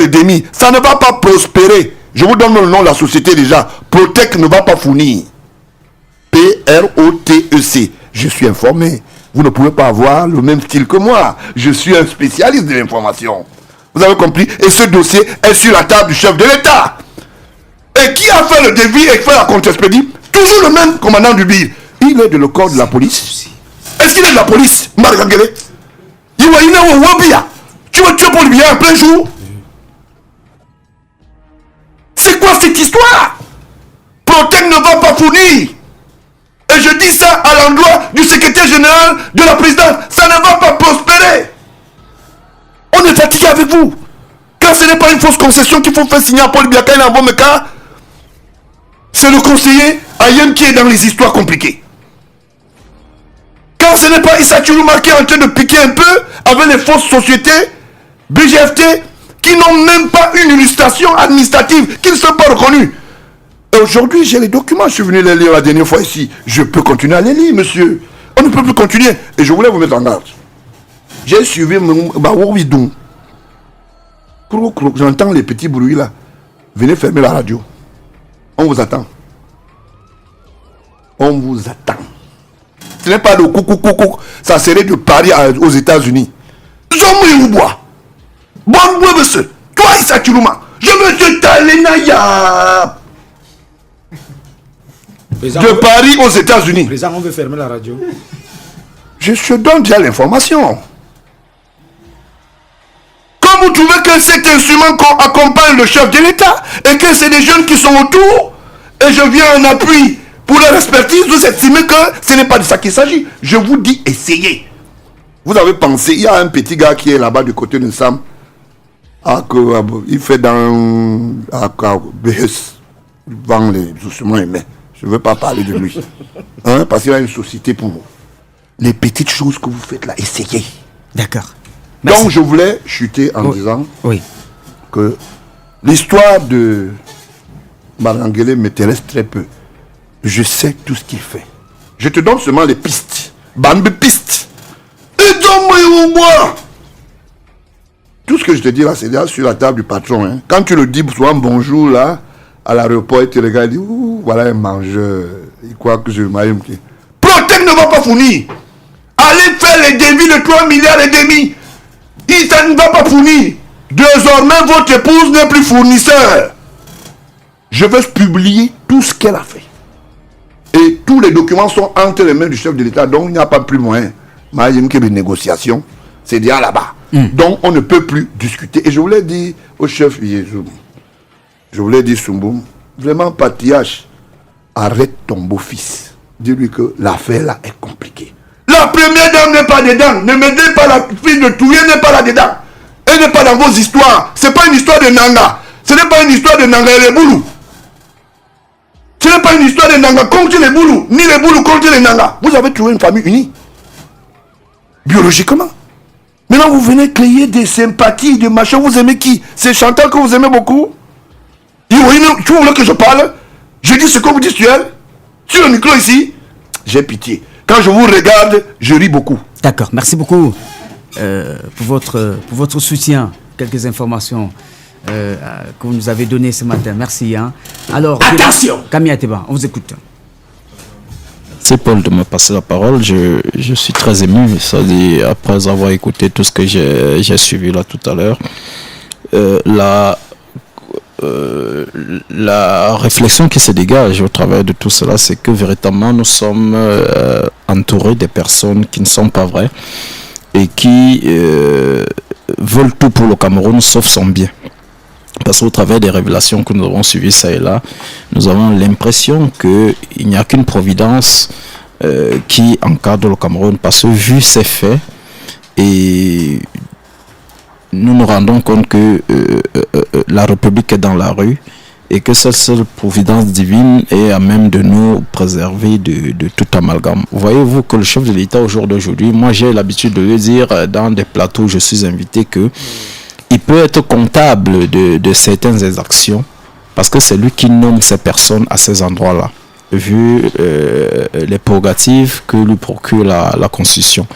Ça ne va pas prospérer. Je vous donne le nom de la société déjà. Protec ne va pas fournir. Protec. Je suis informé. Vous ne pouvez pas avoir le même style que moi. Je suis un spécialiste de l'information. Vous avez compris? Et ce dossier est sur la table du chef de l'État. Et qui a fait le devis et fait la contre-expédie? Toujours le même commandant du BIR. Il est de le corps de la police. Est-ce qu'il est de la police? Margagele. Tu veux tuer Paul Biya en plein jour? C'est quoi cette histoire? Protec ne va pas fournir. Et je dis ça à l'endroit du secrétaire général de la présidence. Ça ne va pas prospérer. On est fatigué avec vous. Quand ce n'est pas une fausse concession qu'il faut faire signer à Paul Biya quand il est en bon cas, c'est le conseiller Ayem qui est dans les histoires compliquées. Quand ce n'est pas Issa Chuluma qui est en train de piquer un peu avec les fausses sociétés, BGFT, qui n'ont même pas une illustration administrative, qui ne sont pas reconnus. Et aujourd'hui, j'ai les documents, je suis venu les lire la dernière fois ici. Je peux continuer à les lire, monsieur. On ne peut plus continuer. Et je voulais vous mettre en garde. J'ai suivi mon Baourbidou. J'entends les petits bruits là. Venez fermer la radio. On vous attend. On vous attend. Ce n'est pas le coucou. Ça serait de Paris aux États-Unis. Bon, monsieur. Toi, Issa Chuluma. Je veux te talenaya. De Paris aux États-Unis. Président, on veut fermer la radio. Je donne déjà l'information. Quand vous trouvez que cet instrument accompagne le chef de l'État et que c'est des jeunes qui sont autour, et je viens en appui pour leur expertise, vous estimez que ce n'est pas de ça qu'il s'agit. Je vous dis, essayez. Vous avez pensé, il y a un petit gars qui est là-bas du côté de Sam. Il fait dans BS, il vend les instruments humains. Je ne veux pas parler de lui. Parce qu'il y a une société pour vous. Les petites choses que vous faites là, essayez. D'accord. Merci. Donc je voulais chuter en disant que l'histoire de Marangele m'intéresse très peu. Je sais tout ce qu'il fait. Je te donne seulement les pistes. Bambi pistes. Et donne-moi. Tout ce que je te dis là, c'est déjà sur la table du patron. Hein. Quand tu le dis souvent bonjour là, à l'aéroport, il te regarde, il dit, ouh, voilà un mangeur. Il croit que je m'aime. Protec ne va pas fournir. Allez faire les devis de 3,5 milliards. Ça ne va pas fournir. Désormais, votre épouse n'est plus fournisseur. Je veux publier tout ce qu'elle a fait. Et tous les documents sont entre les mains du chef de l'État. Donc, il n'y a pas plus moyen. Imagine qu'il y a une négociation. C'est déjà là-bas. Donc, on ne peut plus discuter. Et je voulais dire au chef Yézoum, je voulais dire Soumbou, vraiment, patriarche, arrête ton beau-fils. Dis-lui que l'affaire là est compliquée. La première dame n'est pas dedans. Ne m'aidez pas, la fille de Touye n'est pas là-dedans. Elle n'est pas dans vos histoires. Ce n'est pas une histoire de Nanga. Ce n'est pas une histoire de Nanga et les Boulous. Ce n'est pas une histoire de Nanga contre les Boulous, ni les Boulous contre les Nanga. Vous avez trouvé une famille unie. Biologiquement. Maintenant, vous venez créer des sympathies, des machins. Vous aimez qui? C'est Chantal que vous aimez beaucoup? Tu voulez que je parle? Je dis ce que vous dites sur elle. Sur le micro ici. J'ai pitié. Quand je vous regarde, je ris beaucoup. D'accord, merci beaucoup pour votre soutien. Quelques informations que vous nous avez donné ce matin. Merci. Hein. Alors, attention, Camille Ateba, on vous écoute. C'est Paul de me passer la parole. Je suis très ému, c'est-à-dire après avoir écouté tout ce que j'ai suivi là tout à l'heure. La réflexion qui se dégage au travers de tout cela, c'est que véritablement nous sommes entourés de personnes qui ne sont pas vraies et qui veulent tout pour le Cameroun sauf son bien. Parce qu'au travers des révélations que nous avons suivies ça et là, nous avons l'impression qu'il n'y a qu'une providence qui encadre le Cameroun. Parce que vu ces faits, et nous nous rendons compte que la République est dans la rue et que cette seule providence divine est à même de nous préserver de tout amalgame. Voyez-vous que le chef de l'État au jour d'aujourd'hui, moi j'ai l'habitude de le dire dans des plateaux où je suis invité que il peut être comptable de certaines exactions parce que c'est lui qui nomme ces personnes à ces endroits-là, vu les prérogatives que lui procure la Constitution.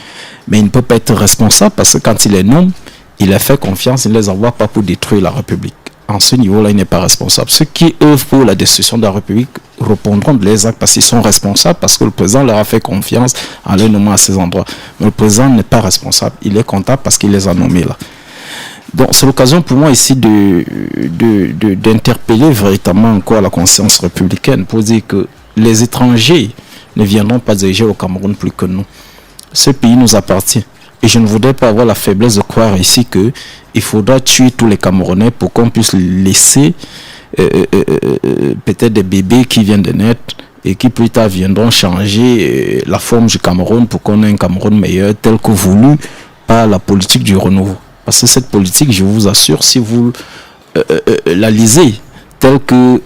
Mais il ne peut pas être responsable parce que quand il les nomme, il les fait confiance, il ne les envoie pas pour détruire la République. En ce niveau-là, il n'est pas responsable. Ceux qui œuvrent pour la destruction de la République répondront de leurs actes parce qu'ils sont responsables, parce que le président leur a fait confiance en les nommant à ces endroits. Mais le président n'est pas responsable, il est comptable parce qu'il les a nommés là. Donc c'est l'occasion pour moi ici d'interpeller véritablement encore la conscience républicaine pour dire que les étrangers ne viendront pas diriger le Cameroun plus que nous. Ce pays nous appartient. Et je ne voudrais pas avoir la faiblesse de croire ici qu'il faudra tuer tous les Camerounais pour qu'on puisse laisser peut-être des bébés qui viennent de naître et qui plus tard viendront changer la forme du Cameroun pour qu'on ait un Cameroun meilleur tel que voulu par la politique du renouveau. Parce que cette politique, je vous assure, si vous la lisez telle que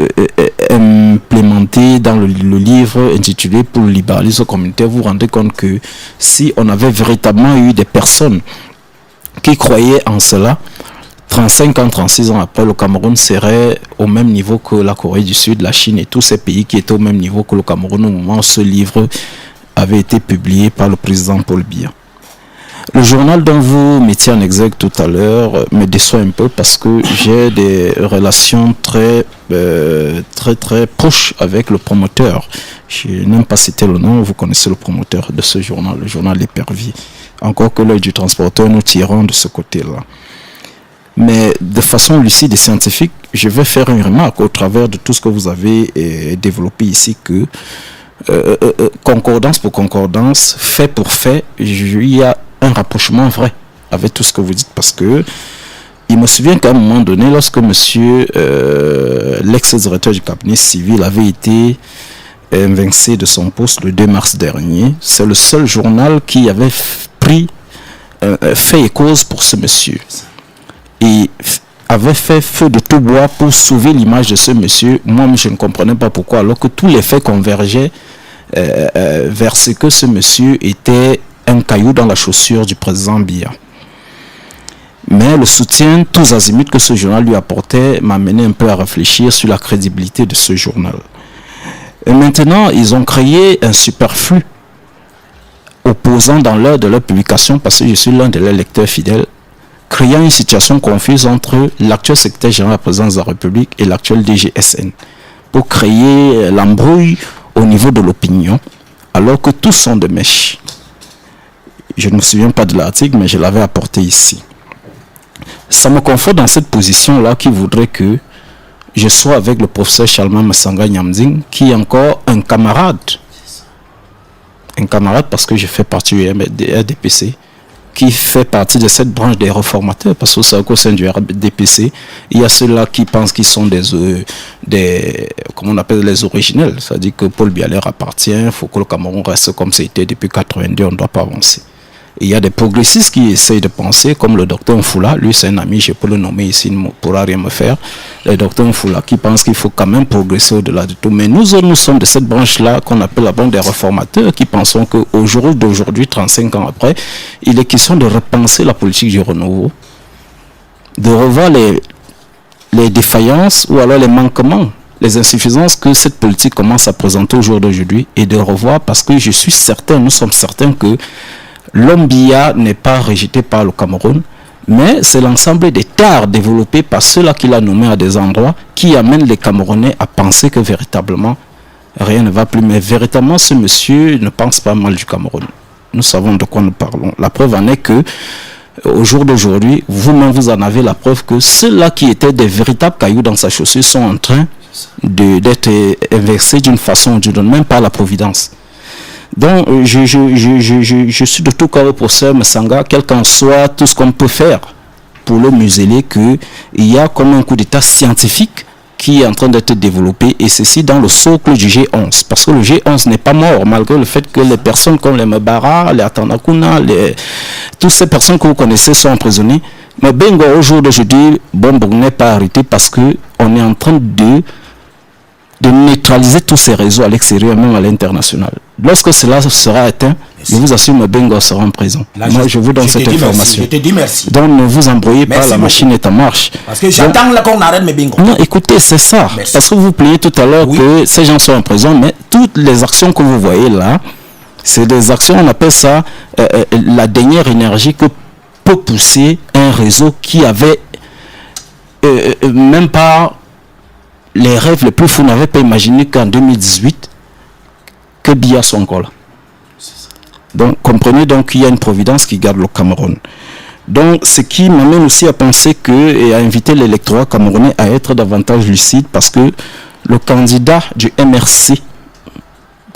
implémentée dans le livre intitulé Pour le libéralisme communautaire, vous vous rendez compte que si on avait véritablement eu des personnes qui croyaient en cela, 35 ans, 36 ans après, le Cameroun serait au même niveau que la Corée du Sud, la Chine et tous ces pays qui étaient au même niveau que le Cameroun au moment où ce livre avait été publié par le président Paul Biya. Le journal dont vous mettiez en exergue tout à l'heure me déçoit un peu parce que j'ai des relations très proches avec le promoteur. Je n'aime pas citer le nom, vous connaissez le promoteur de ce journal, le journal L'Épervier. Encore que l'œil du transporteur nous tirons de ce côté-là. Mais de façon lucide et scientifique, je vais faire une remarque au travers de tout ce que vous avez développé ici que concordance pour concordance, fait pour fait, il y a un rapprochement vrai avec tout ce que vous dites parce que il me souvient qu'à un moment donné, lorsque monsieur l'ex-directeur du cabinet civil avait été invincé de son poste le 2 mars dernier, c'est le seul journal qui avait fait et cause pour ce monsieur et avait fait feu de tout bois pour sauver l'image de ce monsieur. Moi, je ne comprenais pas pourquoi, alors que tous les faits convergeaient vers ce que ce monsieur était un caillou dans la chaussure du président Biya. Mais le soutien tous azimuts que ce journal lui apportait m'a amené un peu à réfléchir sur la crédibilité de ce journal. Et maintenant, ils ont créé un superflu opposant dans l'heure de leur publication, parce que je suis l'un de leurs lecteurs fidèles, créant une situation confuse entre l'actuel secrétaire général de la présidence de la République et l'actuel DGSN, pour créer l'embrouille au niveau de l'opinion, alors que tous sont de mèche. Je ne me souviens pas de l'article, mais je l'avais apporté ici. Ça me conforte dans cette position-là qui voudrait que je sois avec le professeur Chalma Massanga Nyamding, qui est encore un camarade. Un camarade parce que je fais partie du RDPC, qui fait partie de cette branche des réformateurs, parce que c'est au sein du RDPC, il y a ceux-là qui pensent qu'ils sont des comment on appelle les originels, c'est-à-dire que Paul Biya leur appartient, il faut que le Cameroun reste comme c'était depuis 82, on ne doit pas avancer. Et il y a des progressistes qui essayent de penser, comme le docteur Nfoula, lui c'est un ami, je peux le nommer ici, il ne pourra rien me faire, le docteur Nfoula qui pense qu'il faut quand même progresser au-delà de tout. Mais nous sommes de cette branche-là qu'on appelle la branche des réformateurs qui pensons qu'au jour d'aujourd'hui, 35 ans après, il est question de repenser la politique du renouveau, de revoir les défaillances ou alors les manquements, les insuffisances que cette politique commence à présenter au jour d'aujourd'hui et de revoir parce que je suis certain, nous sommes certains que l'homme Biya n'est pas rejeté par le Cameroun, mais c'est l'ensemble des tares développées par ceux-là qu'il a nommés à des endroits qui amènent les Camerounais à penser que véritablement rien ne va plus. Mais véritablement, ce monsieur ne pense pas mal du Cameroun. Nous savons de quoi nous parlons. La preuve en est que, au jour d'aujourd'hui, vous-même vous en avez la preuve que ceux-là qui étaient des véritables cailloux dans sa chaussure sont en train d'être inversés d'une façon ou d'une autre, même par la Providence. Donc, je suis de tout cœur pour Sœur Messanga, quel qu'en soit tout ce qu'on peut faire pour le museler, qu'il y a comme un coup d'état scientifique qui est en train d'être développé, et ceci dans le socle du G11. Parce que le G11 n'est pas mort, malgré le fait que les personnes comme les Mbara, les Atanakuna, toutes ces personnes que vous connaissez sont emprisonnées. Mais Bengo, au jour d'aujourd'hui, Bombo n'est pas arrêté parce qu'on est en train de neutraliser tous ces réseaux à l'extérieur, même à l'international. Lorsque cela sera atteint, je vous assure, Bengo sera en prison. Là, moi, je vous donne cette information. Je te dis merci. Donc, ne vous embrouillez pas, Merci la beaucoup. machine est en marche. Parce que j'attends là qu'on arrête mes bingos. Non, écoutez, c'est ça. Merci. Parce que vous plaignez tout à l'heure Oui. que ces gens sont en prison, mais toutes les actions que vous voyez là, c'est des actions, on appelle ça la dernière énergie que peut pousser un réseau qui avait même pas les rêves les plus fous, n'avaient pas imaginé qu'en 2018, que Biya soit encore là. Donc, comprenez donc qu'il y a une providence qui garde le Cameroun. Donc, ce qui m'amène aussi à penser que, et à inviter l'électorat camerounais à être davantage lucide, parce que le candidat du MRC,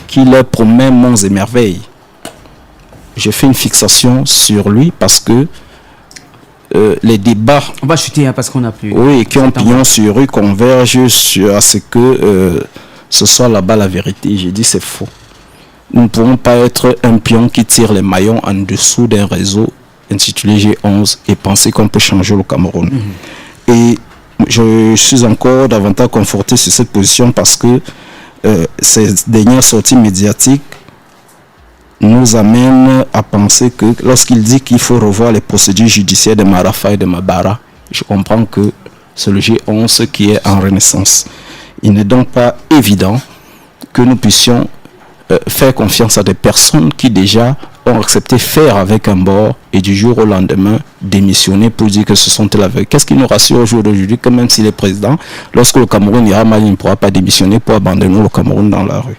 qui leur promet monts et merveilles, j'ai fait une fixation sur lui parce que les débats, On va chuter hein, parce qu'on n'a plus. oui, qui ont pignon sur rue convergent à ce que ce soit là-bas la vérité. J'ai dit c'est faux. Nous ne pourrons pas être un pion qui tire les maillons en dessous d'un réseau intitulé G11 et penser qu'on peut changer le Cameroun. Et je suis encore davantage conforté sur cette position parce que ces dernières sorties médiatiques nous amènent à penser que lorsqu'il dit qu'il faut revoir les procédures judiciaires de Marafa et de Mabara, je comprends que c'est le G11 qui est en renaissance. Il n'est donc pas évident que nous puissions faire confiance à des personnes qui déjà ont accepté faire avec un bord et du jour au lendemain démissionner pour dire que ce sont elles avec. Qu'est-ce qui nous rassure au jour d'aujourd'hui que même s'il est président, lorsque le Cameroun ira mal, il ne pourra pas démissionner pour abandonner le Cameroun dans la rue.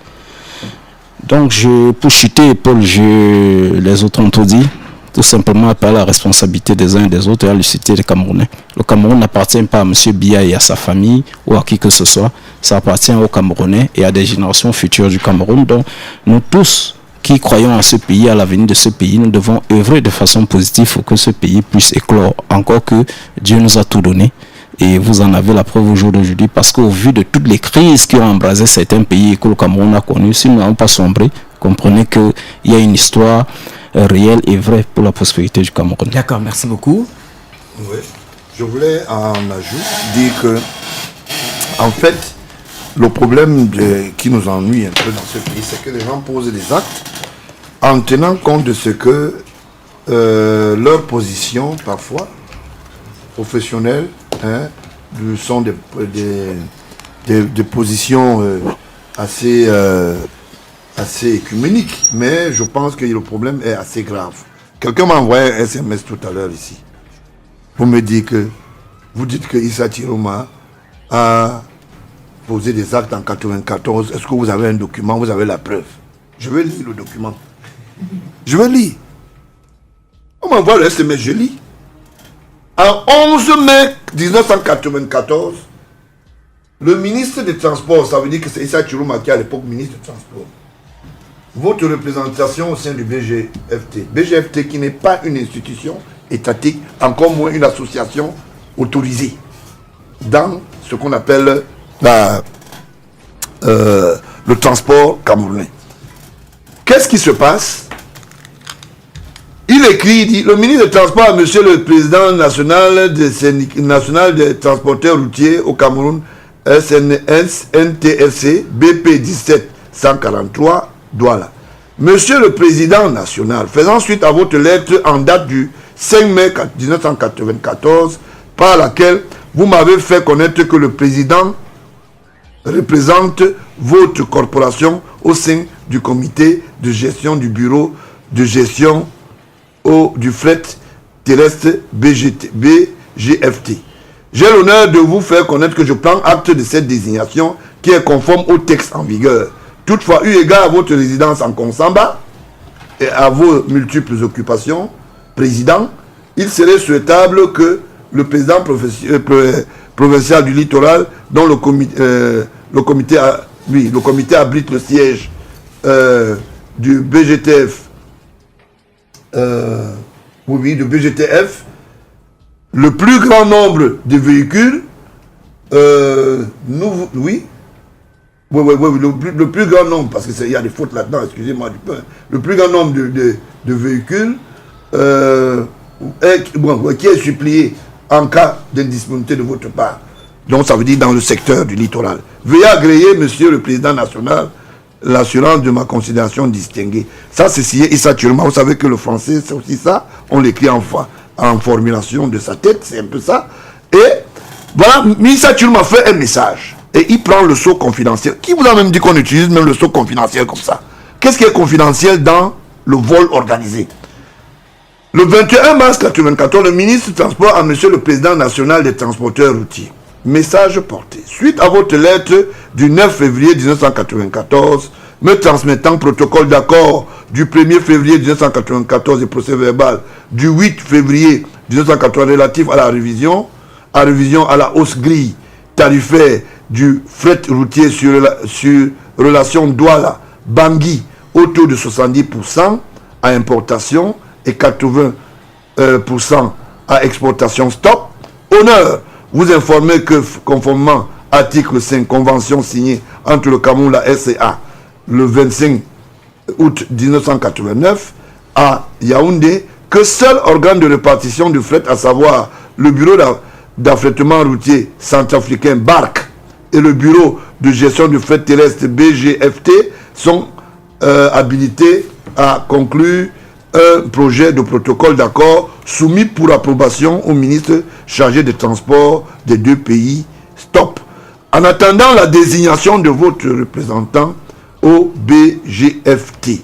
Donc, pour chuter, Paul, les autres ont tout dit. Tout simplement appel à la responsabilité des uns et des autres et à la lucidité des Camerounais. Le Cameroun n'appartient pas à M. Biya et à sa famille ou à qui que ce soit. Ça appartient aux Camerounais et à des générations futures du Cameroun. Donc, nous tous qui croyons à ce pays, à l'avenir de ce pays, nous devons œuvrer de façon positive pour que ce pays puisse éclore. Encore que Dieu nous a tout donné. Et vous en avez la preuve au jour d'aujourd'hui parce qu'au vu de toutes les crises qui ont embrasé certains pays et que le Cameroun a connu, si nous n'avons pas sombré, comprenez qu'il y a une histoire réelle et vraie pour la prospérité du Cameroun. D'accord, merci beaucoup. Oui. Je voulais en ajout dire que, en fait, le problème qui nous ennuie un peu dans ce pays, c'est que les gens posent des actes en tenant compte de ce que leur position, parfois, professionnelle, sont des positions assez écuméniques. Mais je pense que le problème est assez grave. Quelqu'un m'a envoyé un SMS tout à l'heure ici pour me dire que vous dites que Issa Chiroma a posé des actes en 94. Est-ce que vous avez un document, vous avez la preuve? Je vais lire le document. Je vais lire. On m'envoie le SMS, je lis. En 11 mai 1994, le ministre des Transports, ça veut dire que c'est Issa Chiroma qui est à l'époque ministre des Transports, votre représentation au sein du BGFT. BGFT qui n'est pas une institution étatique, encore moins une association autorisée dans ce qu'on appelle le transport camerounais. Qu'est-ce qui se passe? Il écrit, il dit, le ministre des Transports à monsieur le président national des transporteurs routiers au Cameroun, NTSC, BP 17143, Douala. Monsieur le président national, faisant suite à votre lettre en date du 5 mai 1994, par laquelle vous m'avez fait connaître que le président représente votre corporation au sein du comité de gestion du bureau de gestion du fret terrestre BGFT. J'ai l'honneur de vous faire connaître que je prends acte de cette désignation qui est conforme au texte en vigueur. Toutefois, eu égard à votre résidence en Konsamba et à vos multiples occupations, président, il serait souhaitable que le président provincial du littoral, dont le comité abrite le siège du BGTF, du BGTF, le plus grand nombre de véhicules, le plus grand nombre, parce qu'il y a des fautes là-dedans, excusez-moi du peu, le plus grand nombre de véhicules qui est supplié en cas d'indisponibilité de votre part. Donc ça veut dire dans le secteur du littoral. Veuillez agréer, monsieur le président national, l'assurance de ma considération distinguée. Ça, c'est signé Issa Tchuluma. Vous savez que le français, c'est aussi ça. On l'écrit en formulation de sa tête, c'est un peu ça. Et voilà, Issa Tchuluma fait un message. Et il prend le sceau confidentiel. Qui vous a même dit qu'on utilise même le sceau confidentiel comme ça? Qu'est-ce qui est confidentiel dans le vol organisé? Le 21 mars 1994, le ministre du Transport a monsieur le président national des transporteurs routiers. Message porté. Suite à votre lettre du 9 février 1994, me transmettant protocole d'accord du 1er février 1994 et procès verbal du 8 février 1980 relatif à la révision à la hausse grille tarifaire du fret routier sur relation Douala-Bangui au taux de 70% à importation et 80% à exportation stop. Honneur, vous informez que conformément à l'article 5, convention signée entre le Cameroun et la RCA le 25 août 1989 à Yaoundé, que seul organe de répartition du fret, à savoir le bureau d'affrètement routier centrafricain BARC et le bureau de gestion du fret terrestre BGFT sont habilités à conclure un projet de protocole d'accord soumis pour approbation au ministre chargé des transports des deux pays. Stop. En attendant la désignation de votre représentant au BGFT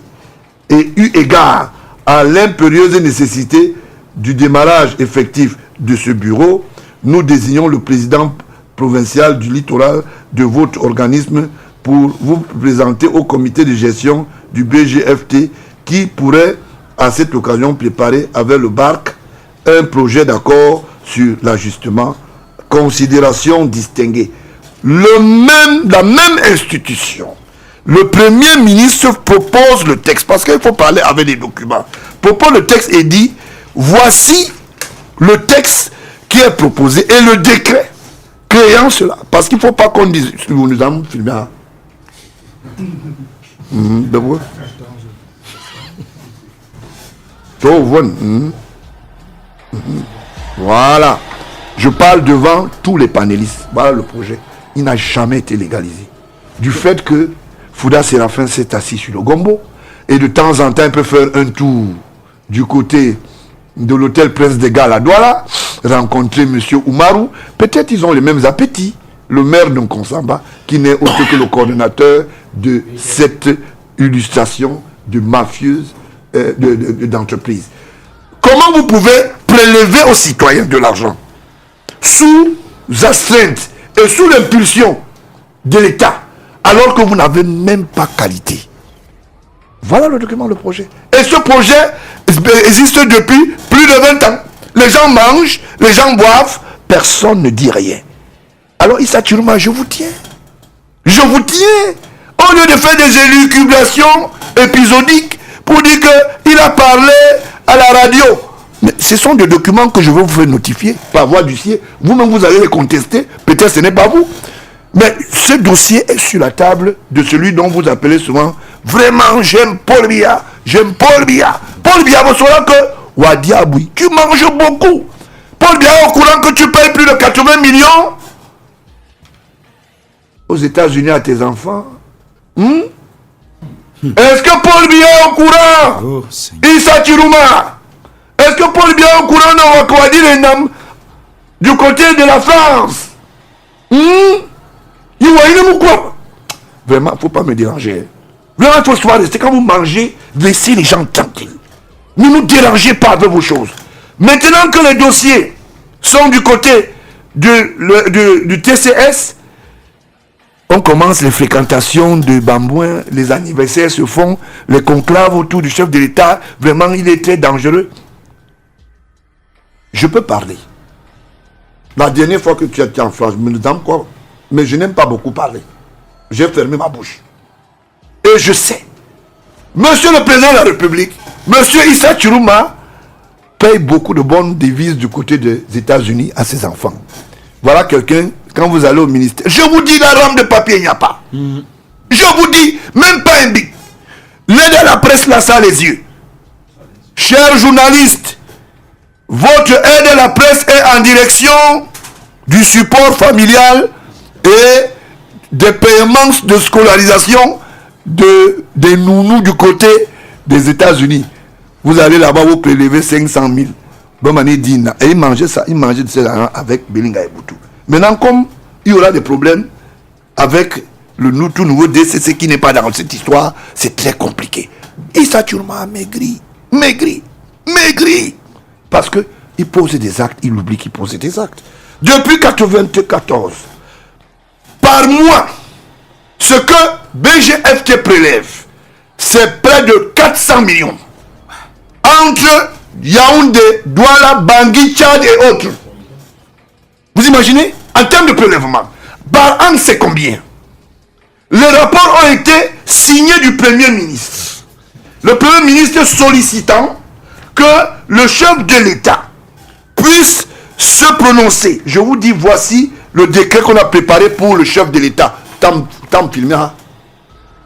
et eu égard à l'impérieuse nécessité du démarrage effectif de ce bureau, nous désignons le président provincial du littoral de votre organisme pour vous présenter au comité de gestion du BGFT qui pourrait à cette occasion préparer avec le BARC un projet d'accord sur l'ajustement, considération distinguée. La même institution, le Premier ministre propose le texte, parce qu'il faut parler avec les documents, propose le texte et dit, voici le texte qui est proposé et le décret créant cela. Parce qu'il ne faut pas qu'on dise, nous avons filmé. Voilà. Je parle devant tous les panélistes. Voilà le projet. Il n'a jamais été légalisé. Du fait que Fouda Séraphin s'est assis sur le gombo et de temps en temps il peut faire un tour du côté de l'hôtel Prince des Galles à Douala, rencontrer M. Oumarou. Peut-être ils ont les mêmes appétits. Le maire de Konsamba, qui n'est autre que le coordonnateur de cette illustration de mafieuse d'entreprise. Comment vous pouvez prélever aux citoyens de l'argent sous astreinte et sous l'impulsion de l'État alors que vous n'avez même pas qualité? Voilà le document, le projet. Et ce projet existe depuis plus de 20 ans. Les gens mangent, les gens boivent, personne ne dit rien. Alors Issa Tchuluma, je vous tiens. Je vous tiens. Au lieu de faire des élucubrations épisodiques pour dire qu'il a parlé à la radio. Mais ce sont des documents que je vais vous faire notifier par voie d'huissier. Vous-même, vous allez les contester. Peut-être ce n'est pas vous. Mais ce dossier est sur la table de celui dont vous appelez souvent vraiment, j'aime Paul Biya. J'aime Paul Biya. Paul Biya, vous saurez que Wadiaboui, tu manges beaucoup. Paul Biya, au courant que tu payes plus de 80 millions aux États-Unis à tes enfants. Est-ce que Paul Biya est au courant? Issa Tchuluma. Est-ce que Paul Biya est au courant de Wakouadi Lenam du côté de la France? Vraiment, il ne faut pas me déranger. Vraiment, il faut se rester. Quand vous mangez, laissez les gens tranquilles. Ne nous dérangez pas avec vos choses. Maintenant que les dossiers sont du côté du TCS, on commence les fréquentations de Bambouin, les anniversaires se font, les conclaves autour du chef de l'État. Vraiment, il est très dangereux. Je peux parler. La dernière fois que tu étais en France, je me demande quoi, mais je n'aime pas beaucoup parler. J'ai fermé ma bouche. Et je sais, Monsieur le Président de la République, Monsieur Issa Chiruma, paye beaucoup de bonnes devises du côté des États-Unis à ses enfants. Voilà quelqu'un, quand vous allez au ministère, je vous dis, la rampe de papier, il n'y a pas. Je vous dis, même pas un bic. L'aide à la presse, là, ça a les yeux. Chers journalistes, votre aide à la presse est en direction du support familial et des paiements de scolarisation des nounous du côté des États-Unis. Vous allez là-bas, vous prélevez 500 000. Bon, et il mangeait ça, il mangeait de ça avec Belinga et Boutou. Maintenant, comme il y aura des problèmes avec le tout nouveau DCC qui n'est pas dans cette histoire, c'est très compliqué. Issa Chiruma a maigri. Parce qu'il posait des actes, il oublie qu'il posait des actes. Depuis 1994, par mois, ce que BGFT prélève, c'est près de 400 millions. Entre Yaoundé, Douala, Bangui, Tchad et autres. Vous imaginez? En termes de prélèvement, par an, c'est combien? Les rapports ont été signés du Premier ministre. Le Premier ministre sollicitant que le chef de l'État puisse se prononcer. Je vous dis, voici le décret qu'on a préparé pour le chef de l'État. Tant filmé.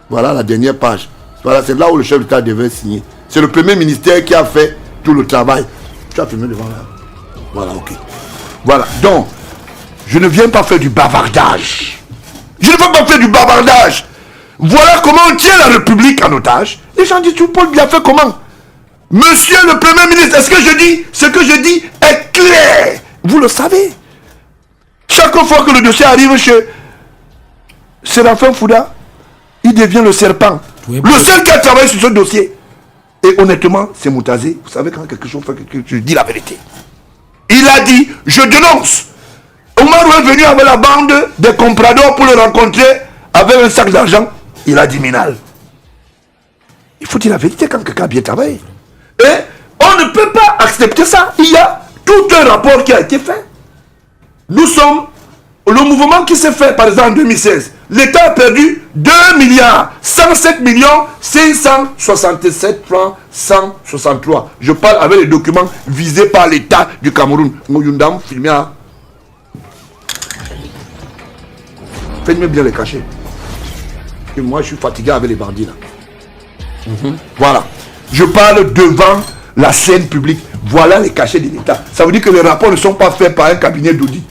Voilà la dernière page. Voilà, c'est là où le chef de l'État devait signer. C'est le Premier ministère qui a fait tout le travail. Tu as filmé devant là. Voilà, ok. Voilà, donc, je ne viens pas faire du bavardage. Voilà comment on tient la République en otage. Les gens disent, Paul Biya fait comment? Monsieur le Premier ministre, est-ce que je dis, ce que je dis est clair? Vous le savez. Chaque fois que le dossier arrive chez Séraphin Fouda, il devient le serpent. Oui, le seul qui a travaillé sur ce dossier. Et honnêtement, c'est Moutazé. Vous savez, quand quelque chose fait quelque chose, je dis la vérité. Il a dit, je dénonce. Omar est venu avec la bande des compradors pour le rencontrer avec un sac d'argent. Il a dit Minal. Il faut dire la vérité quand quelqu'un a bien travaillé. Et on ne peut pas accepter ça. Il y a tout un rapport qui a été fait. Nous sommes le mouvement qui s'est fait, par exemple, en 2016. L'État a perdu 2 milliards 107 millions 567 francs 163. Je parle avec les documents visés par l'État du Cameroun. Mouyundam, filmé à... Faites-moi bien les cacher. Et moi, je suis fatigué avec les bandits là. Voilà. Je parle devant la scène publique. Voilà les cachets de l'État. Ça veut dire que les rapports ne sont pas faits par un cabinet d'audit.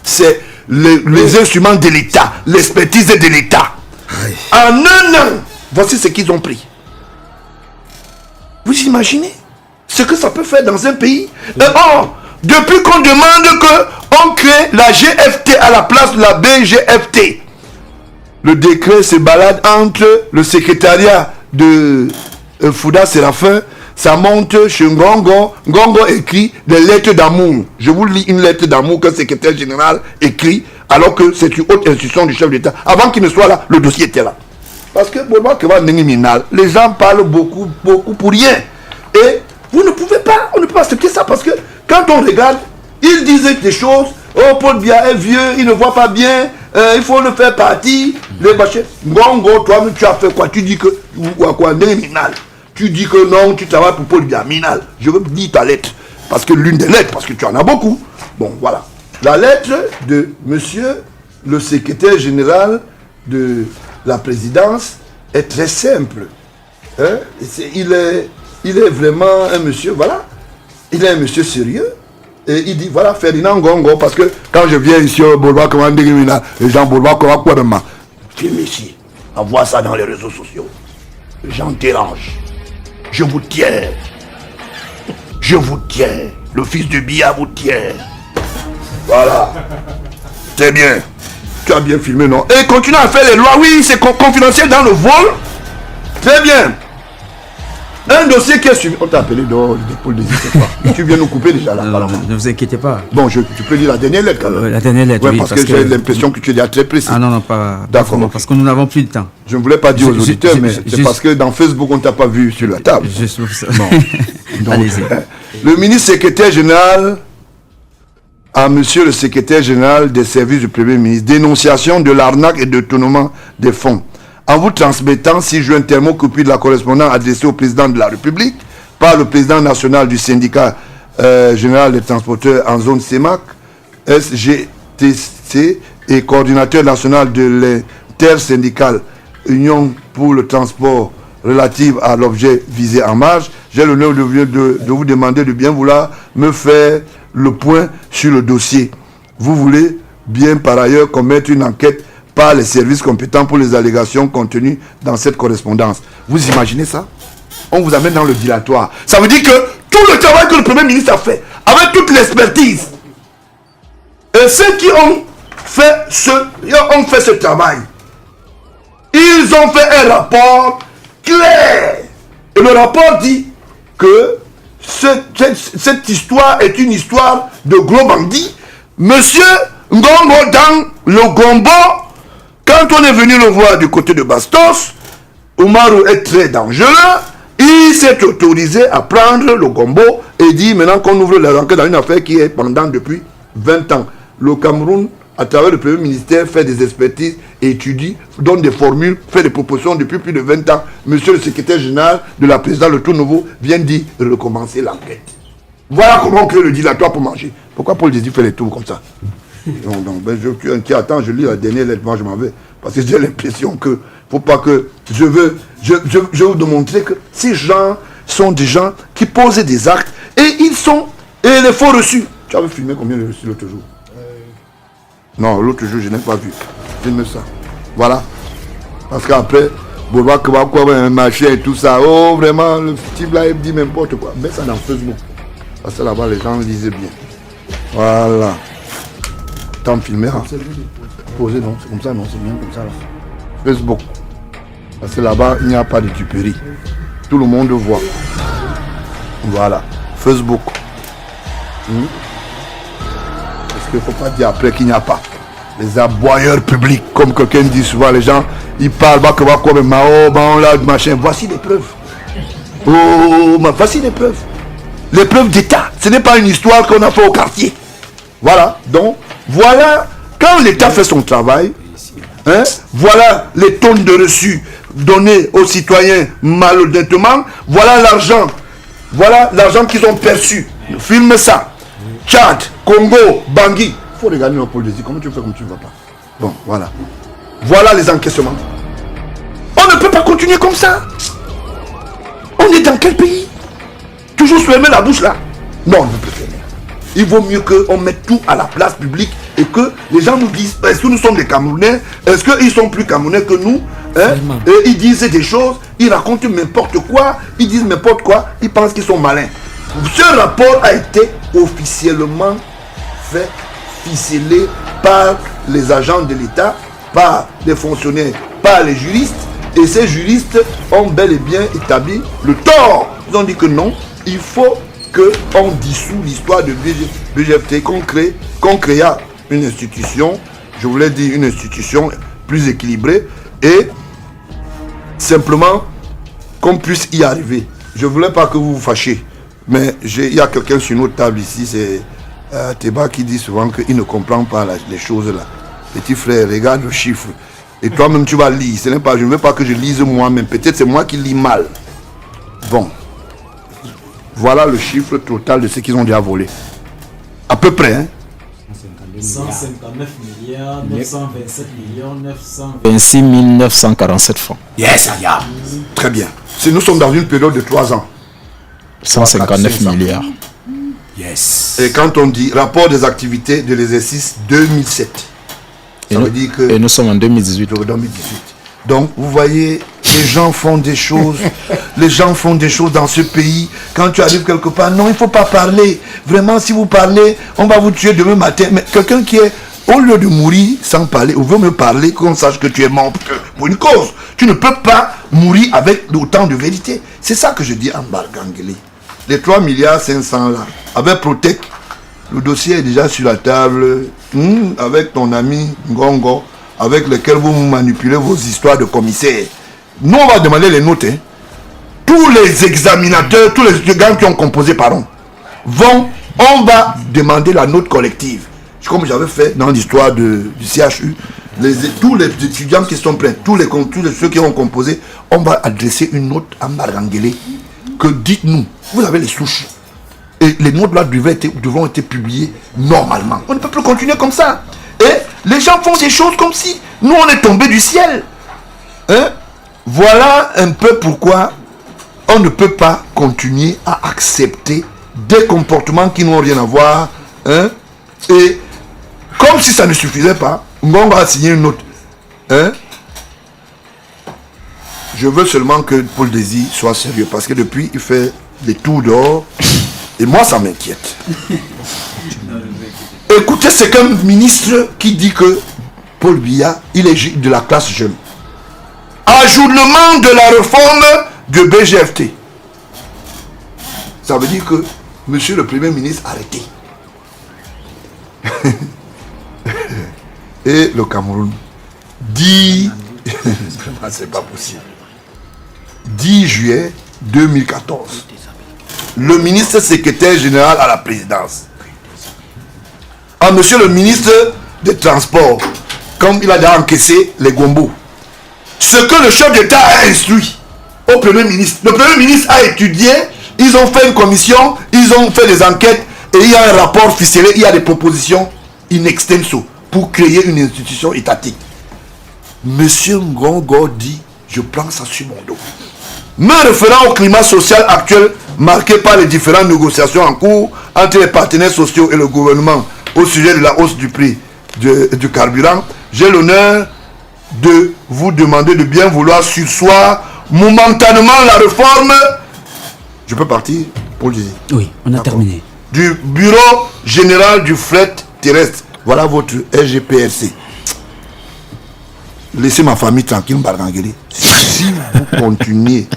C'est les instruments de l'État, l'expertise de l'État. En un an, voici ce qu'ils ont pris. Vous imaginez ce que ça peut faire dans un pays? Et or, depuis qu'on demande qu'on crée la GFT à la place de la BGFT, le décret se balade entre le secrétariat de Fouda Séraphin. Ça monte chez Ngongo. Ngongo écrit des lettres d'amour. Je vous lis une lettre d'amour que le secrétaire général écrit, alors que c'est une haute institution du chef d'État. Avant qu'il ne soit là, le dossier était là. Parce que les gens parlent beaucoup pour rien. Et vous ne pouvez pas, on ne peut pas accepter ça, parce que quand on regarde, ils disaient des choses. Oh, Paul Biya est vieux, il ne voit pas bien, il faut le faire partie. Les bachets. Ngongo, toi-même, tu as fait quoi? Tu dis que, ou quoi, Minal. Tu dis que non, tu travailles pour Paul Biya. Minal, je veux dire ta lettre. Parce que l'une des lettres, parce que tu en as beaucoup. Bon, voilà. La lettre de monsieur le secrétaire général de la présidence est très simple. Hein? Il est vraiment un monsieur, voilà. Il est un monsieur sérieux. Et il dit, voilà, Ferdinand Ngongo, parce que quand je viens ici au boulevard, comment dire, les gens boulevard, comment quoi, maman. Filme ici. Envoie ça dans les réseaux sociaux. Les gens dérangent. Je vous tiens. Je vous tiens. Le fils de Biya vous tient. Voilà. C'est bien. Tu as bien filmé, non? Et continue à faire les lois. Oui, c'est confidentiel dans le vol. Très bien. Et un dossier qui est suivi. On t'a appelé dehors, l'épaule des pas. Tu viens nous couper déjà là. Ne vous inquiétez pas. Bon, tu peux lire la dernière lettre quand même. La dernière lettre, Ouais, oui. parce que j'ai l'impression que tu es déjà très précis. Ah non, pas D'accord, vraiment, ok. parce que nous n'avons plus de temps. Je ne voulais pas dire aux auditeurs, mais c'est parce que dans Facebook, on ne t'a pas vu sur la table. Je trouve ça. Donc, Allez-y. le ministre secrétaire général à monsieur le secrétaire général des services du Premier ministre, dénonciation de l'arnaque et de détournement des fonds. En vous transmettant 6 juin thermocopie de la correspondance adressée au président de la République par le président national du syndicat général des transporteurs en zone CEMAC, SGTC, et coordinateur national de l'intersyndicale Union pour le transport relative à l'objet visé en marge, j'ai l'honneur de vous demander de bien vouloir me faire le point sur le dossier. Vous voulez bien par ailleurs commettre une enquête par les services compétents pour les allégations contenues dans cette correspondance. Vous imaginez ça? On vous amène dans le dilatoire. Ça veut dire que tout le travail que le Premier ministre a fait, avec toute l'expertise, et ceux qui ont fait ce travail, ils ont fait un rapport clair. Et le rapport dit que cette histoire est une histoire de gros bandits. Monsieur Ngongo dans le Gombo, quand on est venu le voir du côté de Bastos, Oumarou est très dangereux. Il s'est autorisé à prendre le Gombo et dit maintenant qu'on ouvre la enquête dans une affaire qui est pendant depuis 20 ans. Le Cameroun, à travers le Premier ministère, fait des expertises, étudie, donne des formules, fait des propositions depuis plus de 20 ans. Monsieur le secrétaire général de la présidence, le tout nouveau, vient dire de recommencer l'enquête. Voilà comment on crée le dilatoire pour manger. Pourquoi Paul Jésus fait les tours comme ça? Donc, tu es inquiet. Attends, je lis la dernière lettre, moi je m'en vais. Parce que j'ai l'impression que, faut pas que, je veux vous démontrer que ces gens sont des gens qui posent des actes et ils sont, et les faux reçus. Tu avais filmé combien de reçus l'autre jour? Non, l'autre jour, je n'ai pas vu. Filme ça. Voilà. Parce qu'après, Bourba, un machin et tout ça. Oh, vraiment, le type là, il dit n'importe quoi. Mets ça dans Facebook. Parce que là-bas, les gens lisaient bien. Voilà. Tant filmer, hein. Posé, non, c'est comme ça, non, c'est bien comme ça, là. Facebook. Parce que là-bas, il n'y a pas de duperie. Tout le monde voit. Voilà. Facebook. Parce qu'il ne faut pas dire après qu'il n'y a pas. Les aboyeurs publics, comme quelqu'un dit souvent, les gens, ils parlent, machin. Voici des preuves. Oh, voici des preuves. Les preuves d'État. Ce n'est pas une histoire qu'on a fait au quartier. Voilà. Donc, voilà, quand l'État fait son travail, hein, voilà les tonnes de reçus donnés aux citoyens malhonnêtement, voilà l'argent qu'ils ont perçu. Filme ça. Tchad, Congo, Bangui. Il faut regarder nos politiques. Comment tu fais comme tu ne vas pas? Bon, voilà. Voilà les encaissements. On ne peut pas continuer comme ça. On est dans quel pays? Toujours se fermer la bouche là? Non, on ne peut plus fermer. Il vaut mieux qu'on mette tout à la place publique et que les gens nous disent, est-ce que nous sommes des Camerounais? Est-ce qu'ils sont plus Camerounais que nous, hein? Et ils disent des choses, ils racontent n'importe quoi, ils disent n'importe quoi, ils pensent qu'ils sont malins. Ce rapport a été officiellement fait, ficelé par les agents de l'État, par les fonctionnaires, par les juristes. Et ces juristes ont bel et bien établi le tort. Ils ont dit que non, il faut qu'on dissout l'histoire de BGFT, qu'on créa une institution, je voulais dire une institution plus équilibrée et simplement qu'on puisse y arriver. Je ne voulais pas que vous vous fâchiez, mais il y a quelqu'un sur notre table ici, c'est Teba qui dit souvent qu'il ne comprend pas les choses là. Petit frère, regarde le chiffre. Et toi-même tu vas lire. Je ne veux pas que je lise moi-même. Peut-être c'est moi qui lis mal. Bon. Voilà le chiffre total de ce qu'ils ont déjà volé. À peu près, hein? 159 milliards, 927 millions, 26 947 francs. Yes, Aya. Très bien. Si nous sommes dans une période de 3 ans. 159 milliards. Yes. Et quand on dit rapport des activités de l'exercice 2007, ça veut dire que... Et nous sommes en 2018. 2018. Donc, vous voyez, les gens font des choses. Les gens font des choses dans ce pays. Quand tu arrives quelque part, non, il ne faut pas parler. Vraiment, si vous parlez, on va vous tuer demain matin. Mais quelqu'un qui est, au lieu de mourir sans parler, ou veut me parler, qu'on sache que tu es mort pour une cause. Tu ne peux pas mourir avec autant de vérité. C'est ça que je dis en Bargangeli. Les 3 milliards 500 là, avec Protect, le dossier est déjà sur la table, avec ton ami Ngongo, avec lequel vous manipulez vos histoires de commissaires. Nous, on va demander les notes. Tous les examinateurs, tous les gens qui ont composé, pardon, on va demander la note collective. Comme j'avais fait dans l'histoire du CHU, tous les étudiants qui sont prêts, tous ceux qui ont composé, on va adresser une note à Marangele que dites-nous, vous avez les souches. Et les notes là devront être publiées normalement. On ne peut plus continuer comme ça. Et les gens font des choses comme si nous on est tombé du ciel. Voilà un peu pourquoi on ne peut pas continuer à accepter des comportements qui n'ont rien à voir. Et comme si ça ne suffisait pas, Ngongo a signé une note. Je veux seulement que Paul Désir soit sérieux parce que depuis il fait des tours dehors et moi ça m'inquiète. Écoutez, c'est qu'un ministre qui dit que Paul Biya, il est de la classe jeune. Ajournement de la réforme de BGFT. Ça veut dire que monsieur le Premier ministre, arrêtez. Et le Cameroun dit, c'est pas possible, 10 juillet 2014, le ministre secrétaire général à la présidence, à monsieur le ministre des Transports, comme il a déjà encaissé les gombos, ce que le chef d'État a instruit au Premier ministre. Le Premier ministre a étudié, ils ont fait une commission, ils ont fait des enquêtes, et il y a un rapport ficelé, il y a des propositions in extenso pour créer une institution étatique. Monsieur Ngongo dit, je prends ça sur mon dos. Me référant au climat social actuel marqué par les différentes négociations en cours entre les partenaires sociaux et le gouvernement au sujet de la hausse du prix du carburant, j'ai l'honneur de vous demander de bien vouloir surseoir momentanément la réforme. Je peux partir pour le dire. Oui, on a terminé. Du bureau général du fret terrestre. Voilà votre SGPRC. Laissez ma famille tranquille, Mbarangeli. Si vous continuez,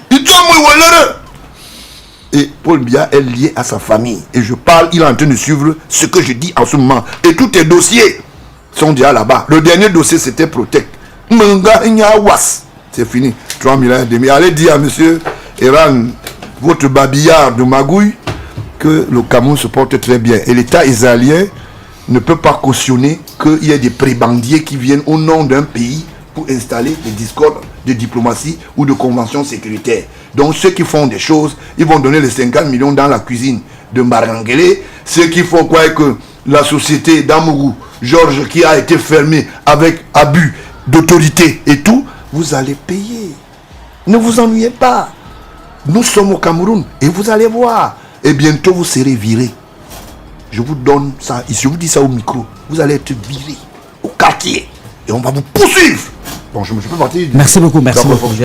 et Paul Biya est lié à sa famille. Et je parle, il est en train de suivre ce que je dis en ce moment. Et tous tes dossiers sont déjà là-bas. Le dernier dossier, c'était Protect. C'est fini. 3 milliards et demi. Allez dire à monsieur Eran, votre babillard de magouille, que le Cameroun se porte très bien. Et l'État israélien ne peut pas cautionner qu'il y ait des prébendiers qui viennent au nom d'un pays pour installer des discordes de diplomatie ou de conventions sécuritaires. Donc ceux qui font des choses, ils vont donner les 50 millions dans la cuisine de Mbarangele. Ceux qui font quoi que la société d'Amougou, Georges, qui a été fermée avec abus d'autorité et tout, vous allez payer. Ne vous ennuyez pas. Nous sommes au Cameroun et vous allez voir. Et bientôt vous serez virés. Je vous donne ça, je vous dis ça au micro. Vous allez être virés au quartier et on va vous poursuivre. Bon, je peux partir. Merci beaucoup, merci beaucoup.